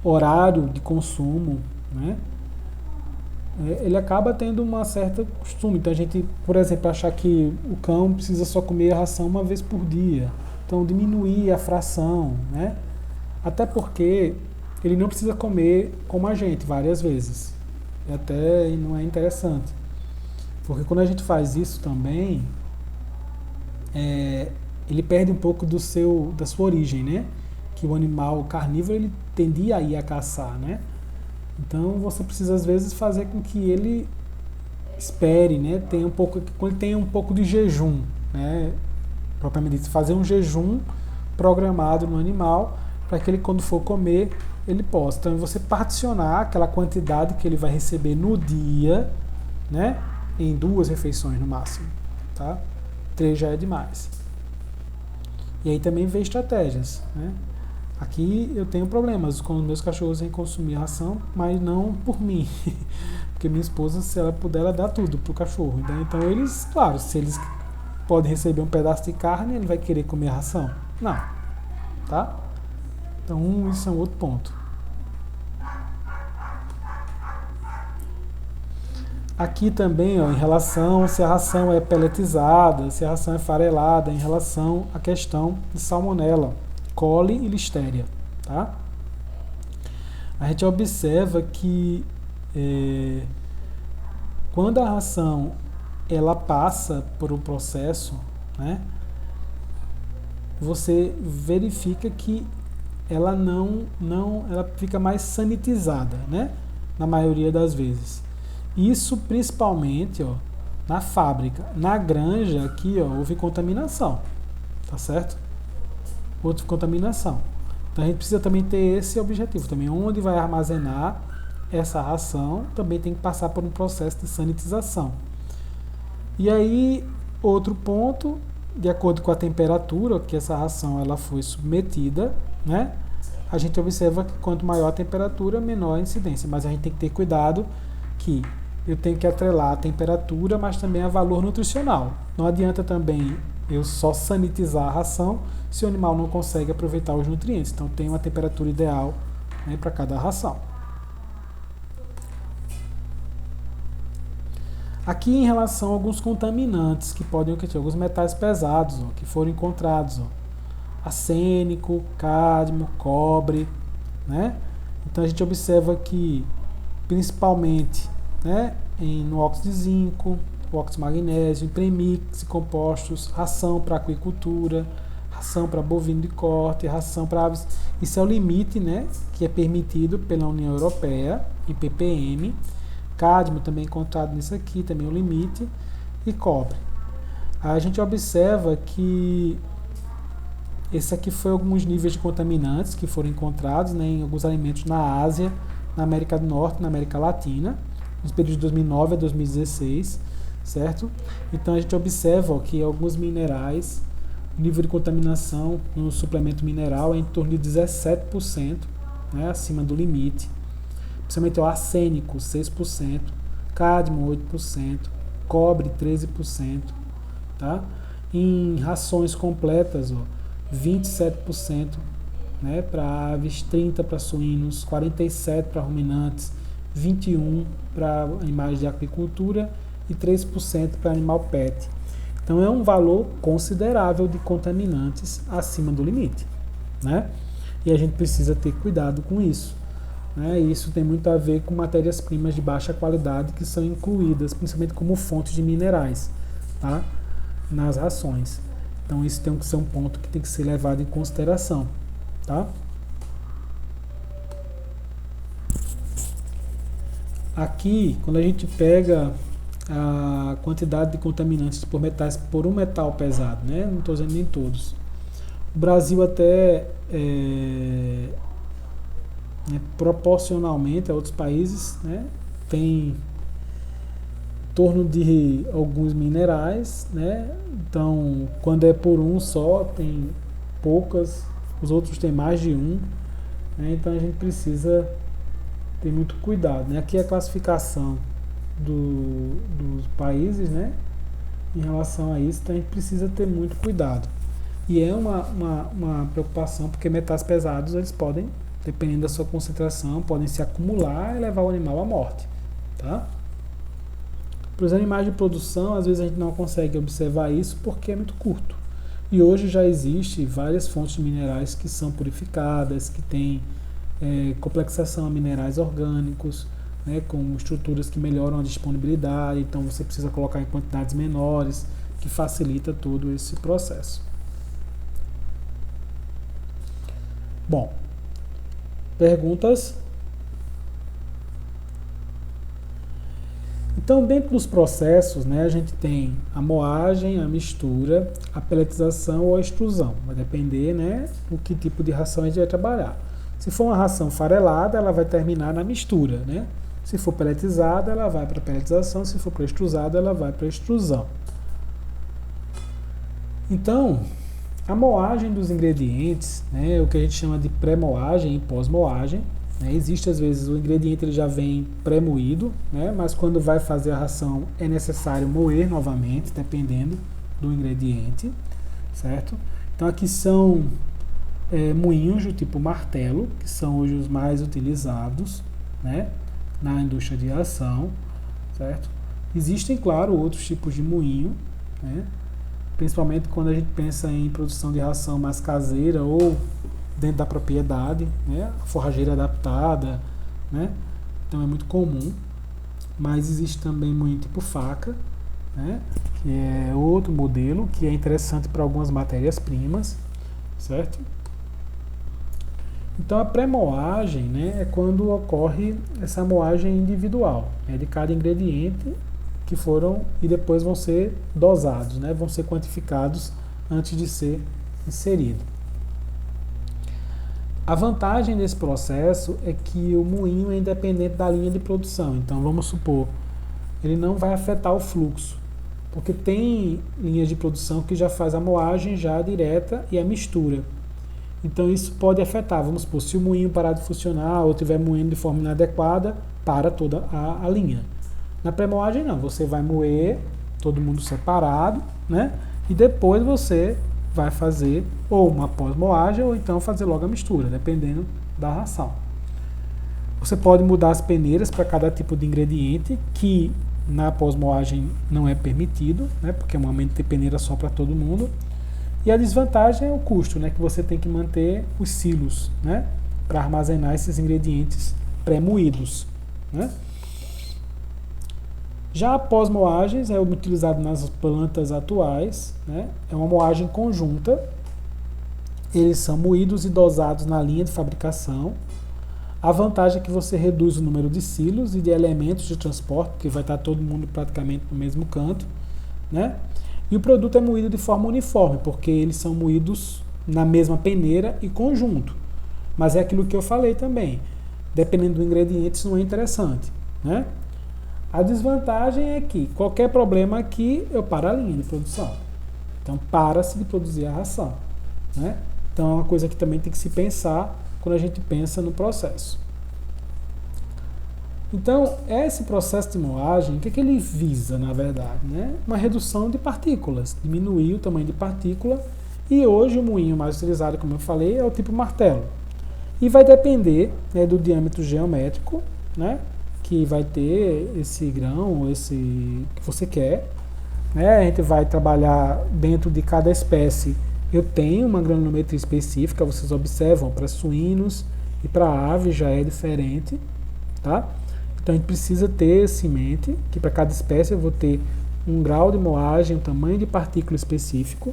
horário de consumo, né? Ele acaba tendo uma certa costume. Então a gente, por exemplo, achar que o cão precisa só comer a ração uma vez por dia. Então diminuir a fração, né? Até porque ele não precisa comer como a gente várias vezes. E até não é interessante. Porque quando a gente faz isso também, ele perde um pouco da sua origem, né? Que o animal carnívoro ele tendia a ir a caçar, né? Então você precisa às vezes fazer com que ele espere, né? Quando ele tenha um pouco de jejum, né? Propriamente dito, fazer um jejum programado no animal para que ele quando for comer ele possa. Então você particionar aquela quantidade que ele vai receber no dia, né? Em 2 refeições no máximo, tá? 3 já é demais. E aí também vem estratégias, né? Aqui eu tenho problemas com os meus cachorros em consumir ração, mas não por mim. Porque minha esposa, se ela puder, ela dá tudo pro cachorro. Então eles, claro, se eles podem receber um pedaço de carne, ele vai querer comer a ração? Não. Tá? Então isso é um outro ponto. Aqui também, ó, em relação se a ração é pelletizada, se a ração é farelada, em relação à questão de salmonela, coli e listéria, tá? A gente observa que quando a ração ela passa por um processo, né, você verifica que ela ela fica mais sanitizada, né, na maioria das vezes. Isso principalmente, ó, na fábrica. Na granja aqui, ó, houve contaminação, tá certo? Houve contaminação. Então a gente precisa também ter esse objetivo também. Onde vai armazenar essa ração também tem que passar por um processo de sanitização. E aí, outro ponto, de acordo com a temperatura que essa ração ela foi submetida, né? A gente observa que quanto maior a temperatura, menor a incidência. Mas a gente tem que ter cuidado que eu tenho que atrelar a temperatura, mas também a valor nutricional. Não adianta também eu só sanitizar a ração se o animal não consegue aproveitar os nutrientes. Então tem uma temperatura ideal, né, para cada ração. Aqui em relação a alguns contaminantes que podem ter alguns metais pesados, ó, que foram encontrados, ó, arsênico, cádmio, cobre, né? Então a gente observa que principalmente, né, no óxido de zinco, óxido de magnésio, em premix e compostos, ração para aquicultura, ração para bovino de corte, ração para aves. Isso é o limite, né, que é permitido pela União Europeia em ppm. Cádmio também encontrado nisso aqui, também é o limite, e cobre. A gente observa que esse aqui foi alguns níveis de contaminantes que foram encontrados, né, em alguns alimentos na Ásia, na América do Norte, na América Latina, nos períodos de 2009 a 2016, certo? Então a gente observa, ó, que alguns minerais, o nível de contaminação no suplemento mineral é em torno de 17%, né, acima do limite. Principalmente o arsênico, 6%, cádmio, 8%, cobre, 13%, tá? Em rações completas, ó, 27%, né, para aves, 30% para suínos, 47% para ruminantes, 21% para animais de aquicultura e 3% para animal pet. Então é um valor considerável de contaminantes acima do limite, né? E a gente precisa ter cuidado com isso, né? E isso tem muito a ver com matérias-primas de baixa qualidade que são incluídas, principalmente como fontes de minerais, tá, nas rações. Então isso tem que ser um ponto que tem que ser levado em consideração, tá? Aqui, quando a gente pega a quantidade de contaminantes por metais por um metal pesado, né? Não estou dizendo nem todos. O Brasil até proporcionalmente a outros países, né, tem em torno de alguns minerais, né? Então, quando é por um só, tem poucas, os outros têm mais de um, né? Então a gente precisa ter muito cuidado, né? Aqui é a classificação dos países, né? Em relação a isso, então a gente precisa ter muito cuidado. E é uma preocupação, porque metais pesados, eles podem, dependendo da sua concentração, podem se acumular e levar o animal à morte, tá? Para os animais de produção, às vezes a gente não consegue observar isso porque é muito curto. E hoje já existe várias fontes de minerais que são purificadas, que têm complexação a minerais orgânicos, né, com estruturas que melhoram a disponibilidade, então você precisa colocar em quantidades menores, que facilita todo esse processo. Bom, perguntas? Então, dentro dos processos, né, a gente tem a moagem, a mistura, a peletização ou a extrusão. Vai depender, né, do que tipo de ração a gente vai trabalhar. Se for uma ração farelada, ela vai terminar na mistura, né? Se for peletizada, ela vai para a peletização. Se for para extrusada, ela vai para a extrusão. Então, a moagem dos ingredientes, né, o que a gente chama de pré-moagem e pós-moagem, né, existe às vezes o ingrediente ele já vem pré-moído, né, mas quando vai fazer a ração é necessário moer novamente, dependendo do ingrediente, certo? Então aqui são moinhos do tipo martelo, que são hoje os mais utilizados, né, na indústria de ração, certo? Existem, claro, outros tipos de moinho, né, principalmente quando a gente pensa em produção de ração mais caseira ou dentro da propriedade, né, forrageira adaptada, né, então é muito comum, mas existe também moinho tipo faca, né, que é outro modelo que é interessante para algumas matérias-primas, certo? Então a pré-moagem, né, é quando ocorre essa moagem individual, né, de cada ingrediente que foram e depois vão ser dosados, né, vão ser quantificados antes de ser inserido. A vantagem desse processo é que o moinho é independente da linha de produção. Então vamos supor, ele não vai afetar o fluxo, porque tem linhas de produção que já faz a moagem já direta e a mistura. Então isso pode afetar, vamos supor, se o moinho parar de funcionar ou estiver moendo de forma inadequada, para toda a linha. Na pré-moagem não, você vai moer todo mundo separado, né? E depois você vai fazer ou uma pós-moagem ou então fazer logo a mistura, dependendo da ração. Você pode mudar as peneiras para cada tipo de ingrediente, que na pós-moagem não é permitido, né? Porque é um momento de ter peneira só para todo mundo. E a desvantagem é o custo, né, que você tem que manter os silos, né, para armazenar esses ingredientes pré-moídos, né. Já a pós-moagens é utilizado nas plantas atuais, né, é uma moagem conjunta, eles são moídos e dosados na linha de fabricação. A vantagem é que você reduz o número de silos e de elementos de transporte, porque vai estar todo mundo praticamente no mesmo canto, né. E o produto é moído de forma uniforme, porque eles são moídos na mesma peneira e conjunto. Mas é aquilo que eu falei também. Dependendo do ingrediente, isso não é interessante, né? A desvantagem é que qualquer problema aqui, eu paro a linha de produção. Então, para-se de produzir a ração, né? Então, é uma coisa que também tem que se pensar quando a gente pensa no processo. Então, esse processo de moagem, o que ele visa, na verdade? Né? Uma redução de partículas, diminuir o tamanho de partícula, e hoje o moinho mais utilizado, como eu falei, é o tipo martelo. E vai depender, né, do diâmetro geométrico, né, que vai ter esse grão, esse que você quer. Né? A gente vai trabalhar dentro de cada espécie. Eu tenho uma granulometria específica, vocês observam, para suínos e para aves já é diferente, tá? Então a gente precisa ter isso em mente, que para cada espécie eu vou ter um grau de moagem, um tamanho de partícula específico,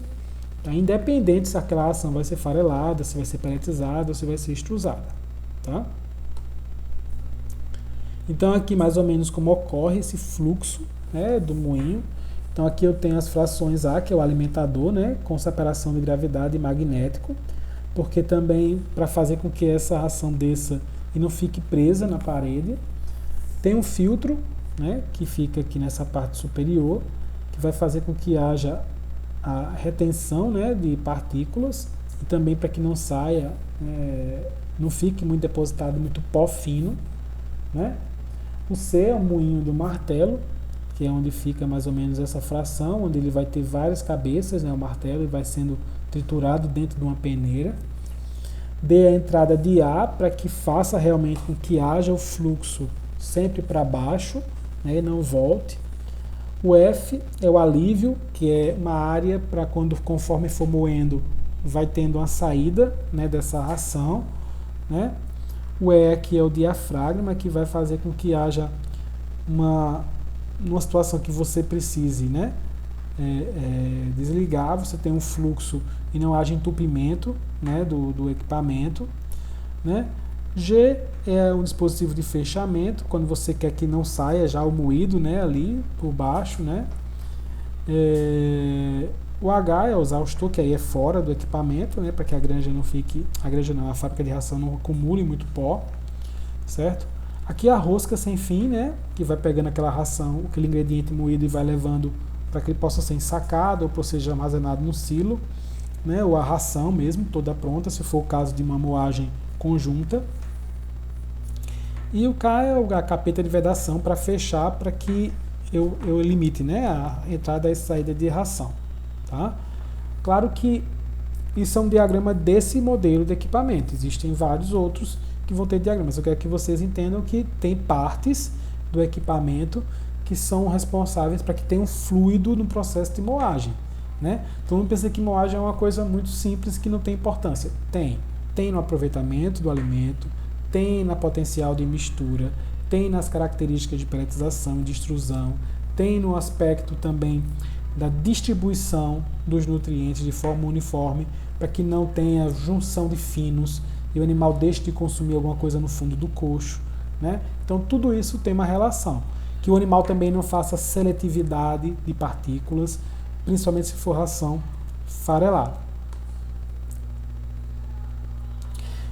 tá? Independente se aquela ração vai ser farelada, se vai ser peletizada ou se vai ser extrusada, tá? Então aqui mais ou menos como ocorre esse fluxo, né, do moinho. Então aqui eu tenho as frações A, que é o alimentador, né, com separação de gravidade e magnético, porque também para fazer com que essa ração desça e não fique presa na parede. Tem um filtro, né, que fica aqui nessa parte superior, que vai fazer com que haja a retenção, né, de partículas e também para que não saia, não fique muito depositado muito pó fino, né? O C é o moinho do martelo, que é onde fica mais ou menos essa fração, onde ele vai ter várias cabeças, né, o martelo, e vai sendo triturado dentro de uma peneira. D é a entrada de ar, para que faça realmente com que haja o fluxo sempre para baixo, né, e não volte. O F é o alívio, que é uma área para quando, conforme for moendo, vai tendo uma saída, né, dessa ração, né? O E aqui é o diafragma, que vai fazer com que haja numa situação que você precise, né, desligar, você tem um fluxo e não haja entupimento, né, do equipamento, né? G é um dispositivo de fechamento, quando você quer que não saia já o moído, né, ali por baixo, né? O H é o exaustor, que aí é fora do equipamento, né, para que a granja não fique, a fábrica de ração não acumule muito pó, certo? Aqui a rosca sem fim, né, que vai pegando aquela ração, aquele ingrediente moído e vai levando para que ele possa ser ensacado ou seja armazenado no silo, né, ou a ração mesmo, toda pronta, se for o caso de uma moagem conjunta. E o K é a capeta de vedação para fechar, para que eu limite, né, a entrada e saída de ração. Tá? Claro que isso é um diagrama desse modelo de equipamento. Existem vários outros que vão ter diagramas. Eu quero que vocês entendam que tem partes do equipamento que são responsáveis para que tenha um fluido no processo de moagem, né? Então não pensa que moagem é uma coisa muito simples que não tem importância. Tem no aproveitamento do alimento, tem na potencial de mistura, tem nas características de peletização e de extrusão, tem no aspecto também da distribuição dos nutrientes de forma uniforme, para que não tenha junção de finos e o animal deixe de consumir alguma coisa no fundo do coxo, né? Então tudo isso tem uma relação. Que o animal também não faça seletividade de partículas, principalmente se for ração farelada.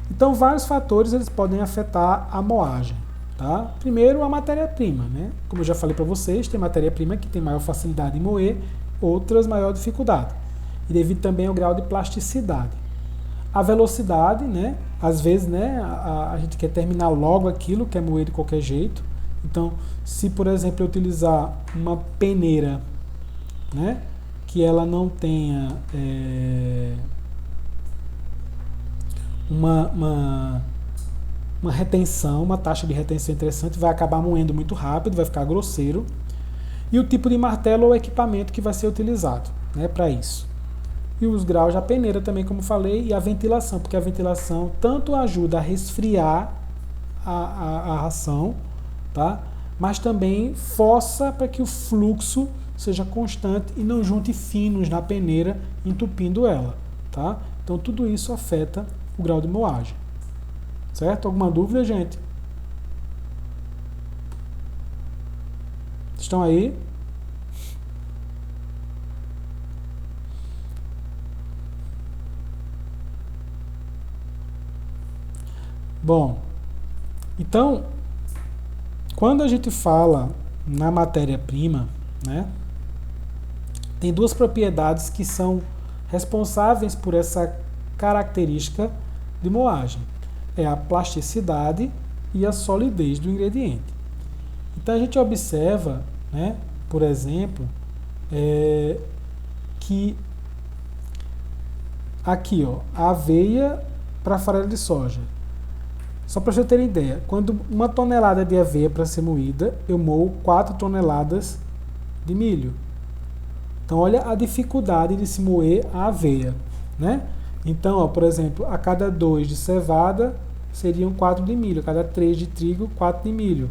Então vários fatores eles podem afetar a moagem. Tá? Primeiro, a matéria-prima, né? Como eu já falei para vocês, tem matéria-prima que tem maior facilidade em moer, outras maior dificuldade. E devido também ao grau de plasticidade. A velocidade, né? Às vezes, né, a gente quer terminar logo aquilo, quer moer de qualquer jeito. Então, se por exemplo eu utilizar uma peneira, né, que ela não tenha uma retenção, uma taxa de retenção interessante, vai acabar moendo muito rápido, vai ficar grosseiro. E o tipo de martelo ou equipamento que vai ser utilizado, né, para isso. E os graus da peneira também, como falei, e a ventilação, porque a ventilação tanto ajuda a resfriar a ração, tá, mas também força para que o fluxo seja constante e não junte finos na peneira, entupindo ela. Tá? Então tudo isso afeta o grau de moagem. Certo? Alguma dúvida, gente? Estão aí? Bom, então, quando a gente fala na matéria-prima, né, tem duas propriedades que são responsáveis por essa característica de moagem. É a plasticidade e a solidez do ingrediente. Então a gente observa, né, por exemplo, que aqui, ó, a aveia para farelo de soja. Só para você ter ideia, quando uma tonelada de aveia para ser moída, eu moo 4 toneladas de milho. Então olha a dificuldade de se moer a aveia, né? Então, ó, por exemplo, a cada 2 de cevada seriam 4 de milho, a cada 3 de trigo, 4 de milho,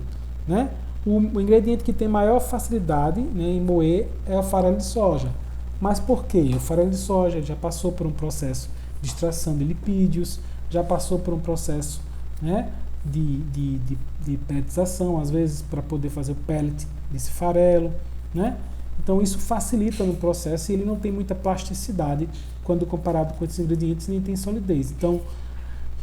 né? O ingrediente que tem maior facilidade, né, em moer é o farelo de soja. Mas por quê? O farelo de soja já passou por um processo de extração de lipídios, já passou por um processo, né, de pelletização, às vezes para poder fazer o pellet desse farelo, né? Então isso facilita no processo e ele não tem muita plasticidade quando comparado com outros ingredientes, nem tem solidez. Então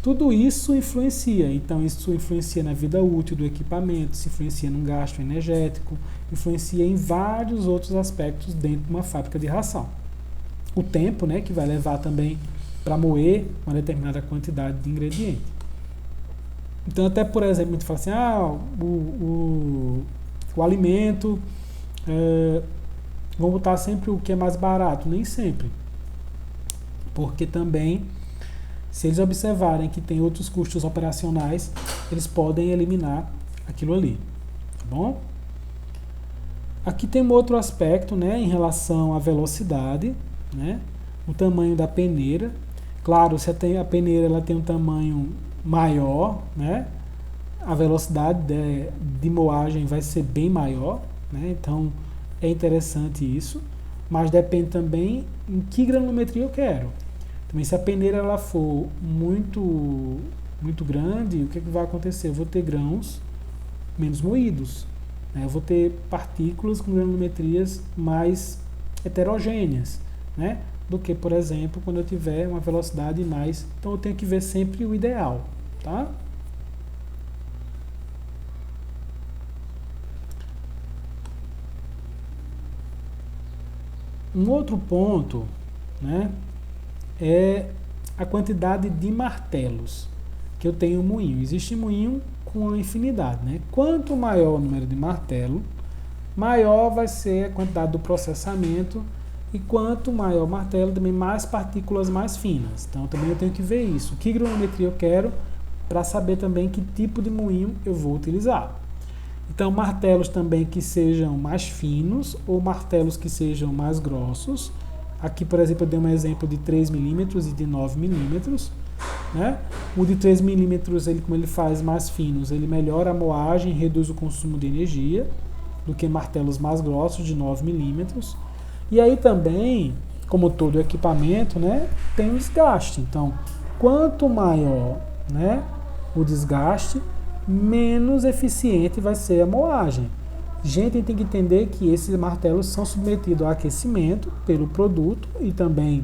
tudo isso influencia. Então isso influencia na vida útil do equipamento, se influencia no gasto energético, influencia em vários outros aspectos dentro de uma fábrica de ração. O tempo, né, que vai levar também para moer uma determinada quantidade de ingrediente. Então até, por exemplo, a gente fala assim, o alimento, vamos botar sempre o que é mais barato. Nem sempre. Porque também, se eles observarem que tem outros custos operacionais, eles podem eliminar aquilo ali. Tá bom? Aqui tem um outro aspecto, né, em relação à velocidade, né, o tamanho da peneira. Claro, se a peneira ela tem um tamanho maior, né, a velocidade de moagem vai ser bem maior, né, então é interessante isso, mas depende também em que granulometria eu quero. Também se a peneira ela for muito grande, o que vai acontecer? Eu vou ter grãos menos moídos, né, eu vou ter partículas com granulometrias mais heterogêneas, né, do que, por exemplo, quando eu tiver uma velocidade mais. Então eu tenho que ver sempre o ideal, tá? Um outro ponto, né, é a quantidade de martelos que eu tenho no moinho. Existe moinho com uma infinidade, né? Quanto maior o número de martelo, maior vai ser a quantidade do processamento, e quanto maior o martelo, também mais partículas mais finas. Então também eu tenho que ver isso. Que granulometria eu quero para saber também que tipo de moinho eu vou utilizar. Então martelos também que sejam mais finos ou martelos que sejam mais grossos. Aqui, por exemplo, eu dei um exemplo de 3 milímetros e de 9 milímetros. Né? O de 3 milímetros, como ele faz mais finos, ele melhora a moagem e reduz o consumo de energia do que martelos mais grossos de 9 milímetros. E aí também, como todo equipamento, né, tem um desgaste. Então, quanto maior, né, o desgaste, menos eficiente vai ser a moagem. Gente, tem que entender que esses martelos são submetidos a aquecimento pelo produto e também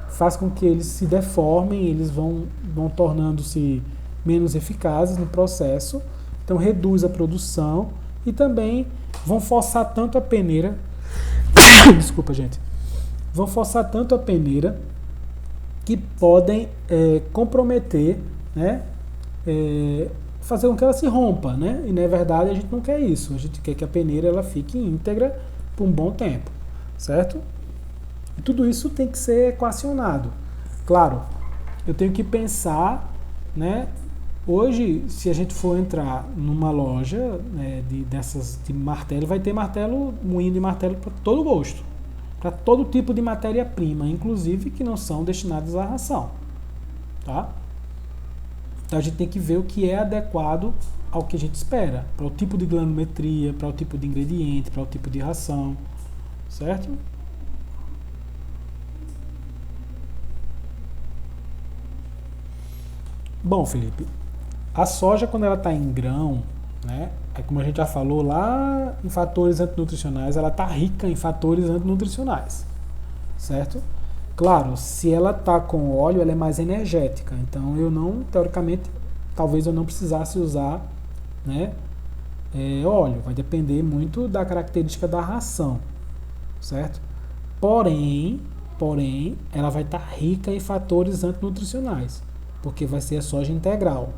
faz com que eles se deformem, eles vão tornando-se menos eficazes no processo. Então, reduz a produção e também vão forçar tanto a peneira desculpa, gente. Vão forçar tanto a peneira que podem comprometer, né, fazer com que ela se rompa, né? E na verdade a gente não quer isso. A gente quer que a peneira ela fique íntegra por um bom tempo, certo? E tudo isso tem que ser equacionado. Claro, eu tenho que pensar, né? Hoje, se a gente for entrar numa loja, né, de martelo, vai ter martelo, moinho de martelo para todo gosto, para todo tipo de matéria-prima, inclusive que não são destinadas à ração, tá? Então a gente tem que ver o que é adequado ao que a gente espera, para o tipo de granulometria, para o tipo de ingrediente, para o tipo de ração, certo? Bom, Felipe, a soja, quando ela está em grão, né, como a gente já falou lá em fatores antinutricionais, ela está rica em fatores antinutricionais, certo? Claro, se ela está com óleo, ela é mais energética. Então, teoricamente, talvez eu não precisasse usar, né, óleo. Vai depender muito da característica da ração, certo? Porém, ela vai estar rica em fatores antinutricionais, porque vai ser a soja integral.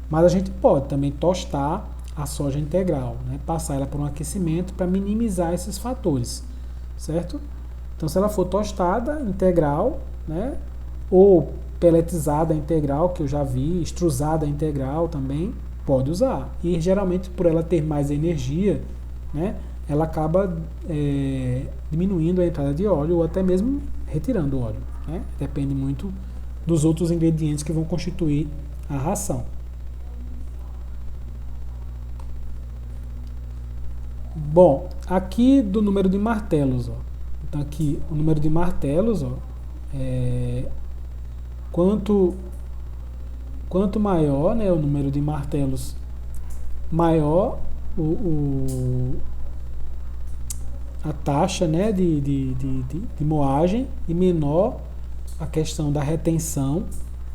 Mas a gente pode também tostar a soja integral, né? Passar ela por um aquecimento para minimizar esses fatores, certo? Então, se ela for tostada integral, né? Ou peletizada integral, que eu já vi, extrusada integral também, pode usar. E geralmente, por ela ter mais energia, né? Ela acaba diminuindo a entrada de óleo ou até mesmo retirando o óleo, né? Depende muito dos outros ingredientes que vão constituir a ração. Bom, aqui do número de martelos, ó. Então aqui o número de martelos, ó, quanto maior, né, o número de martelos, maior a taxa, né, de moagem e menor a questão da retenção,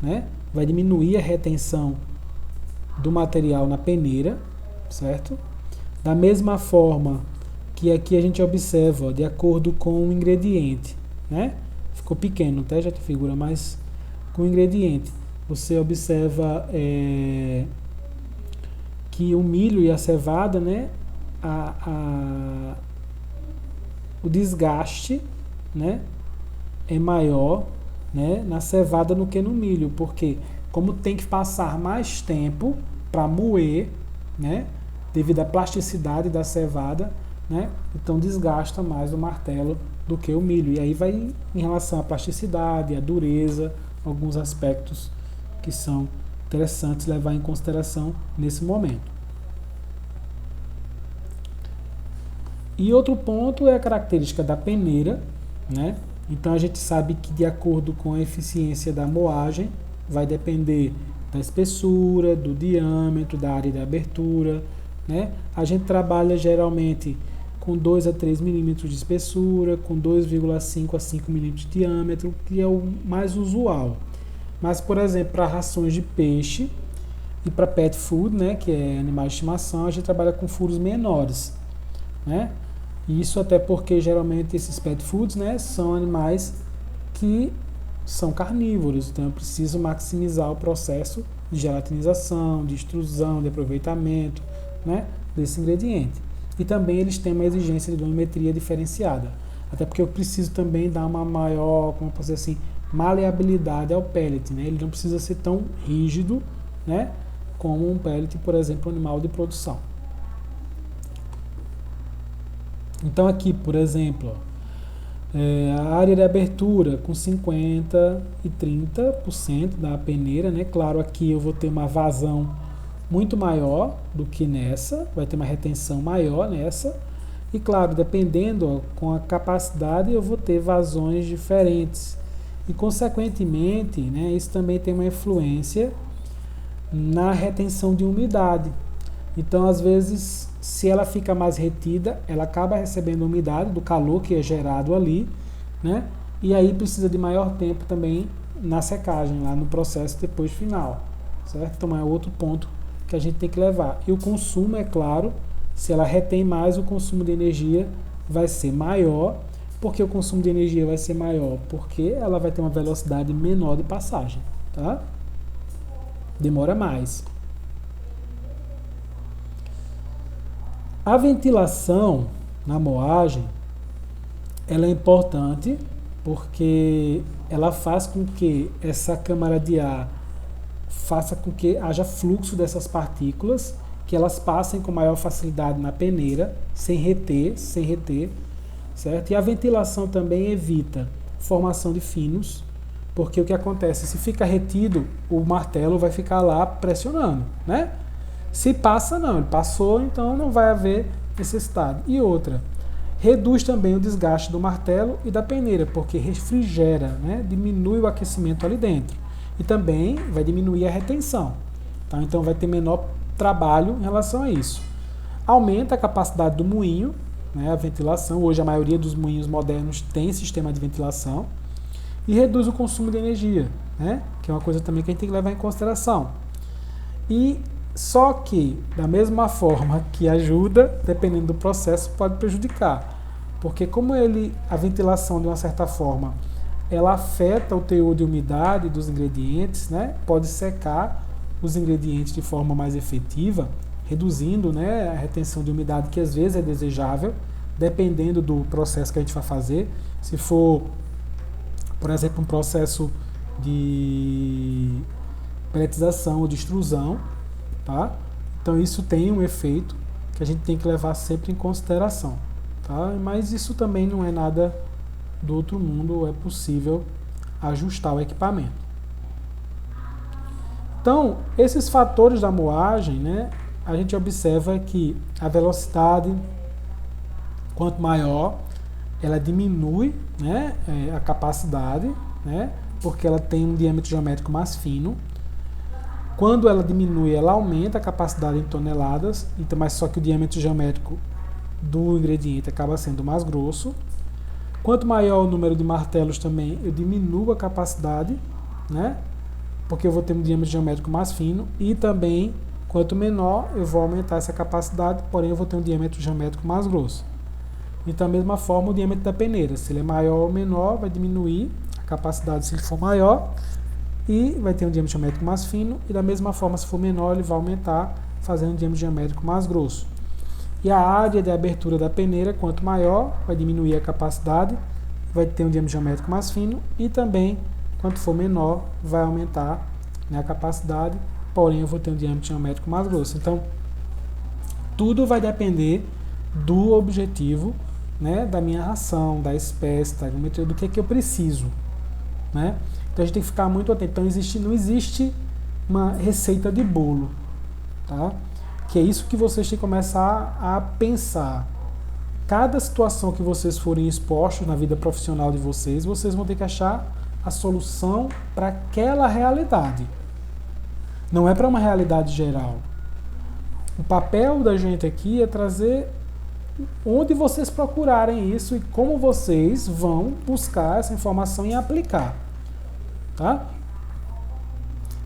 né? Vai diminuir a retenção do material na peneira, certo? Da mesma forma que aqui a gente observa, ó, de acordo com o ingrediente, né? Ficou pequeno, até já te figura, mas com o ingrediente você observa que o milho e a cevada, né? O desgaste, né, é maior, né, na cevada do que no milho, porque como tem que passar mais tempo para moer, né, devido à plasticidade da cevada, né, então desgasta mais o martelo do que o milho. E aí vai em relação à plasticidade, à dureza, alguns aspectos que são interessantes levar em consideração nesse momento. E outro ponto é a característica da peneira, né? Então a gente sabe que de acordo com a eficiência da moagem, vai depender da espessura, do diâmetro, da área de abertura, né? A gente trabalha geralmente com 2 a 3 milímetros de espessura, com 2,5 a 5 milímetros de diâmetro, que é o mais usual. Mas, por exemplo, para rações de peixe e para pet food, né, que é animais de estimação, a gente trabalha com furos menores, né? Isso até porque geralmente esses pet foods, né, são animais que são carnívoros, então eu preciso maximizar o processo de gelatinização, de extrusão, de aproveitamento, né, desse ingrediente. E também eles têm uma exigência de volumetria diferenciada, até porque eu preciso também dar uma maior, como eu posso dizer assim, maleabilidade ao pellet, né? Ele não precisa ser tão rígido, né, como um pellet, por exemplo, animal de produção. Então aqui, por exemplo, a área de abertura com 50% e 30% da peneira, né? Claro, aqui eu vou ter uma vazão muito maior do que nessa, vai ter uma retenção maior nessa. E claro, dependendo, ó, com a capacidade, eu vou ter vazões diferentes. E consequentemente, né, isso também tem uma influência na retenção de umidade. Então, às vezes, se ela fica mais retida, ela acaba recebendo umidade do calor que é gerado ali, né? E aí precisa de maior tempo também na secagem, lá no processo depois final, certo? Então é outro ponto que a gente tem que levar. E o consumo, é claro, se ela retém mais, o consumo de energia vai ser maior. Por que o consumo de energia vai ser maior? Porque ela vai ter uma velocidade menor de passagem, tá? Demora mais. A ventilação na moagem, ela é importante porque ela faz com que essa câmara de ar faça com que haja fluxo dessas partículas, que elas passem com maior facilidade na peneira, sem reter, certo? E a ventilação também evita formação de finos, porque o que acontece? Se fica retido, o martelo vai ficar lá pressionando, né? Se passa, não, ele passou, então não vai haver necessidade. E outra, reduz também o desgaste do martelo e da peneira, porque refrigera, né? Diminui o aquecimento ali dentro. E também vai diminuir a retenção. Tá? Então vai ter menor trabalho em relação a isso. Aumenta a capacidade do moinho, né? A ventilação. Hoje a maioria dos moinhos modernos tem sistema de ventilação. E reduz o consumo de energia, né? Que é uma coisa também que a gente tem que levar em consideração. E só que, da mesma forma que ajuda, dependendo do processo, pode prejudicar. Porque como a ventilação, de uma certa forma, ela afeta o teor de umidade dos ingredientes, né? Pode secar os ingredientes de forma mais efetiva, reduzindo, né, a retenção de umidade, que às vezes é desejável, dependendo do processo que a gente vai fazer. Se for, por exemplo, um processo de pelletização ou de extrusão, tá? Então isso tem um efeito que a gente tem que levar sempre em consideração, tá? Mas isso também não é nada do outro mundo, é possível ajustar o equipamento. Então, esses fatores da moagem, né, a gente observa que a velocidade, quanto maior, ela diminui, né, a capacidade, né, porque ela tem um diâmetro geométrico mais fino. Quando ela diminui, ela aumenta a capacidade em toneladas, então, mas só que o diâmetro geométrico do ingrediente acaba sendo mais grosso. Quanto maior o número de martelos também, eu diminuo a capacidade, né? Porque eu vou ter um diâmetro geométrico mais fino. E também, quanto menor, eu vou aumentar essa capacidade, porém eu vou ter um diâmetro geométrico mais grosso. E da mesma forma o diâmetro da peneira, se ele é maior ou menor, vai diminuir a capacidade se ele for maior, e vai ter um diâmetro geométrico mais fino, e da mesma forma, se for menor, ele vai aumentar, fazendo um diâmetro geométrico mais grosso. E a área de abertura da peneira, quanto maior, vai diminuir a capacidade, vai ter um diâmetro geométrico mais fino, e também, quanto for menor, vai aumentar, né, a capacidade, porém eu vou ter um diâmetro geométrico mais grosso. Então, tudo vai depender do objetivo, né, da minha ração, da espécie, da geometria, do que eu preciso, né? Então a gente tem que ficar muito atento. Então não existe uma receita de bolo, tá? Que é isso que vocês têm que começar a pensar. Cada situação que vocês forem expostos na vida profissional de vocês, vocês vão ter que achar a solução para aquela realidade. Não é para uma realidade geral. O papel da gente aqui é trazer onde vocês procurarem isso e como vocês vão buscar essa informação e aplicar, tá?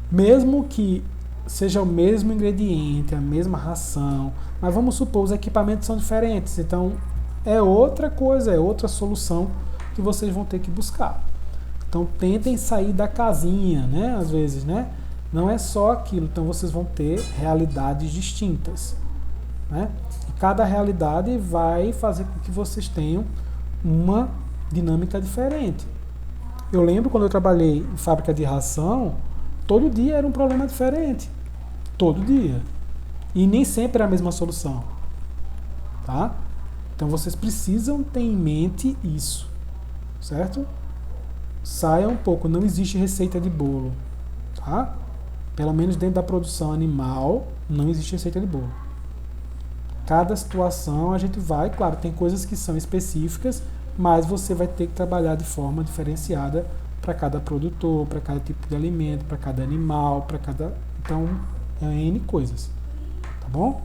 Mesmo que seja o mesmo ingrediente, a mesma ração, mas vamos supor, os equipamentos são diferentes, então é outra coisa, é outra solução que vocês vão ter que buscar. Então tentem sair da casinha, né? Às vezes, né? Não é só aquilo, então vocês vão ter realidades distintas, né? E cada realidade vai fazer com que vocês tenham uma dinâmica diferente. Eu lembro quando eu trabalhei em fábrica de ração, todo dia era um problema diferente. Todo dia. E nem sempre é a mesma solução. Tá? Então vocês precisam ter em mente isso. Certo? Saia um pouco, não existe receita de bolo. Tá? Pelo menos dentro da produção animal, não existe receita de bolo. Cada situação a gente vai, claro, tem coisas que são específicas, mas você vai ter que trabalhar de forma diferenciada para cada produtor, para cada tipo de alimento, para cada animal, para cada... Então, é N coisas. Tá bom?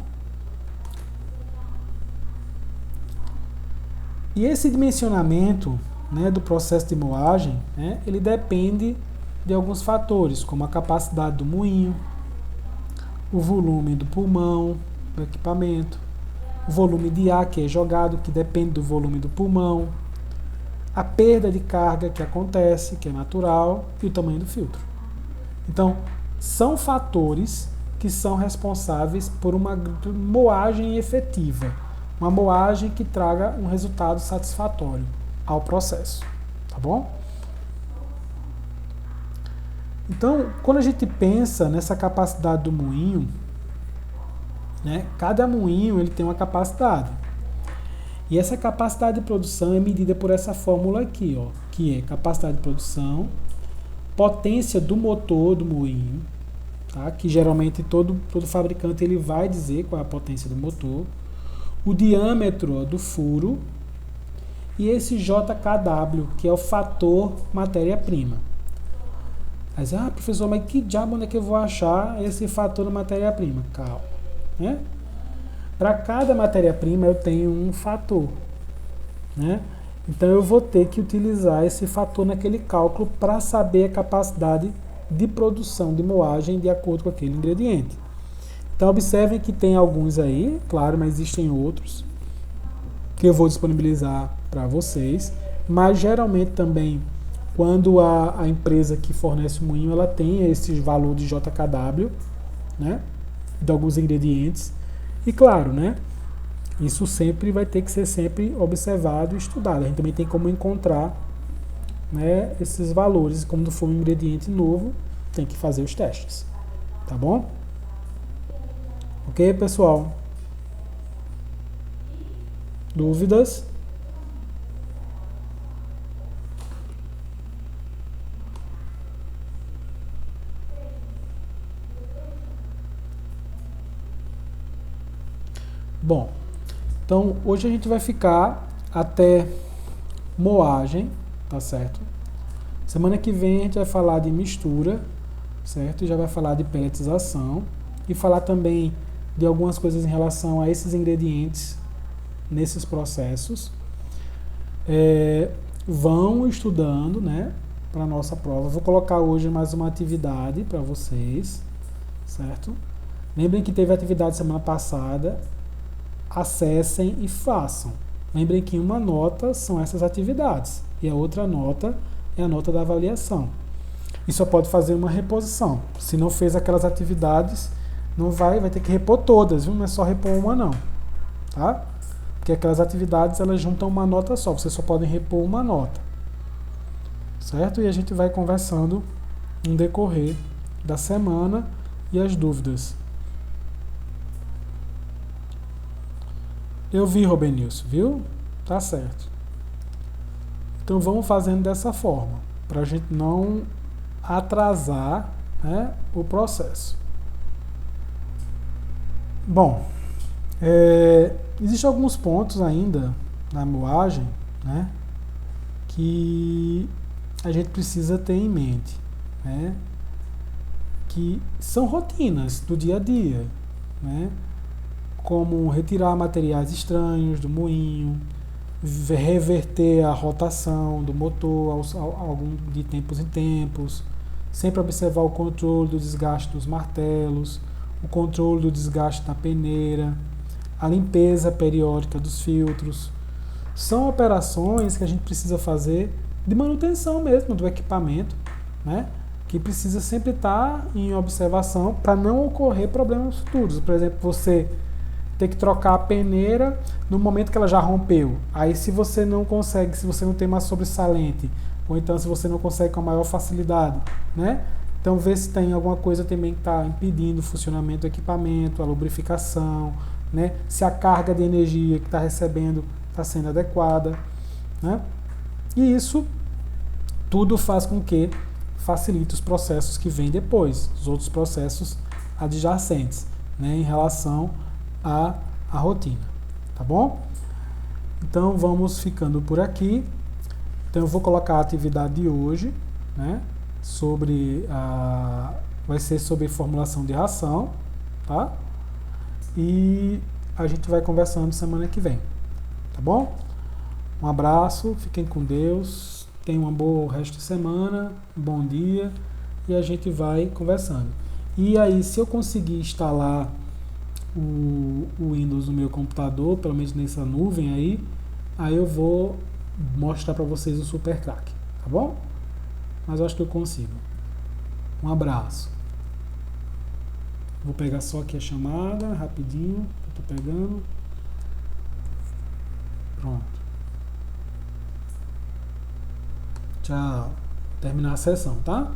E esse dimensionamento, né, do processo de moagem, né, ele depende de alguns fatores, como a capacidade do moinho, o volume do pulmão, do equipamento, o volume de ar que é jogado, que depende do volume do pulmão, a perda de carga que acontece, que é natural, e o tamanho do filtro. Então, são fatores que são responsáveis por uma moagem efetiva, uma moagem que traga um resultado satisfatório ao processo, tá bom? Então, quando a gente pensa nessa capacidade do moinho, né, cada moinho ele tem uma capacidade. E essa capacidade de produção é medida por essa fórmula aqui, ó, que é capacidade de produção, potência do motor do moinho, tá? Que geralmente todo fabricante ele vai dizer qual é a potência do motor, o diâmetro, ó, do furo e esse JKW, que é o fator matéria-prima. Mas, professor, mas que diabo onde é que eu vou achar esse fator matéria-prima? Calma, né? Para cada matéria-prima eu tenho um fator, né? Então eu vou ter que utilizar esse fator naquele cálculo para saber a capacidade de produção de moagem de acordo com aquele ingrediente. Então observem que tem alguns aí, claro, mas existem outros que eu vou disponibilizar para vocês, mas geralmente também quando a empresa que fornece o moinho, ela tem esse valor de JKW, né, de alguns ingredientes. E claro, né, isso sempre vai ter que ser sempre observado e estudado. A gente também tem como encontrar, né, esses valores. Quando for um ingrediente novo, tem que fazer os testes. Tá bom? Ok, pessoal? Dúvidas? Bom, então hoje a gente vai ficar até moagem, tá certo? Semana que vem a gente vai falar de mistura, certo? E já vai falar de pelletização e falar também de algumas coisas em relação a esses ingredientes nesses processos, vão estudando, né, para a nossa prova. Vou colocar hoje mais uma atividade para vocês, certo? Lembrem que teve atividade semana passada, acessem e façam. Lembrem que uma nota são essas atividades e a outra nota é a nota da avaliação. E só pode fazer uma reposição. Se não fez aquelas atividades, não vai ter que repor todas, viu? Não é só repor uma não, tá? Porque aquelas atividades elas juntam uma nota só, vocês só podem repor uma nota, certo? E a gente vai conversando no decorrer da semana e as dúvidas. Eu vi, Robenilson, viu? Tá certo. Então vamos fazendo dessa forma, para a gente não atrasar, né, o processo. Bom, existem alguns pontos ainda na moagem, né, que a gente precisa ter em mente, né, que são rotinas do dia a dia, né, como retirar materiais estranhos do moinho, reverter a rotação do motor de tempos em tempos, sempre observar o controle do desgaste dos martelos, o controle do desgaste na peneira, a limpeza periódica dos filtros. São operações que a gente precisa fazer de manutenção mesmo do equipamento, né? Que precisa sempre estar em observação para não ocorrer problemas futuros. Por exemplo, você ter que trocar a peneira no momento que ela já rompeu. Aí se você não consegue, se você não tem mais sobressalente, ou então se você não consegue com a maior facilidade, né? Então vê se tem alguma coisa também que está impedindo o funcionamento do equipamento, a lubrificação, né? Se a carga de energia que está recebendo está sendo adequada, né? E isso tudo faz com que facilite os processos que vêm depois, os outros processos adjacentes, né? Em relação à rotina, tá bom? Então vamos ficando por aqui. Então eu vou colocar a atividade de hoje, né? Vai ser sobre formulação de ração, tá? E a gente vai conversando semana que vem, tá bom? Um abraço, fiquem com Deus, tenham um bom resto de semana, um bom dia e a gente vai conversando. E aí, se eu conseguir instalar o Windows no meu computador, pelo menos nessa nuvem aí eu vou mostrar para vocês o Super Crack, tá bom? Mas eu acho que eu consigo. Um abraço. Vou pegar só aqui a chamada, rapidinho, eu tô pegando. Pronto. Tchau. Terminar a sessão, tá?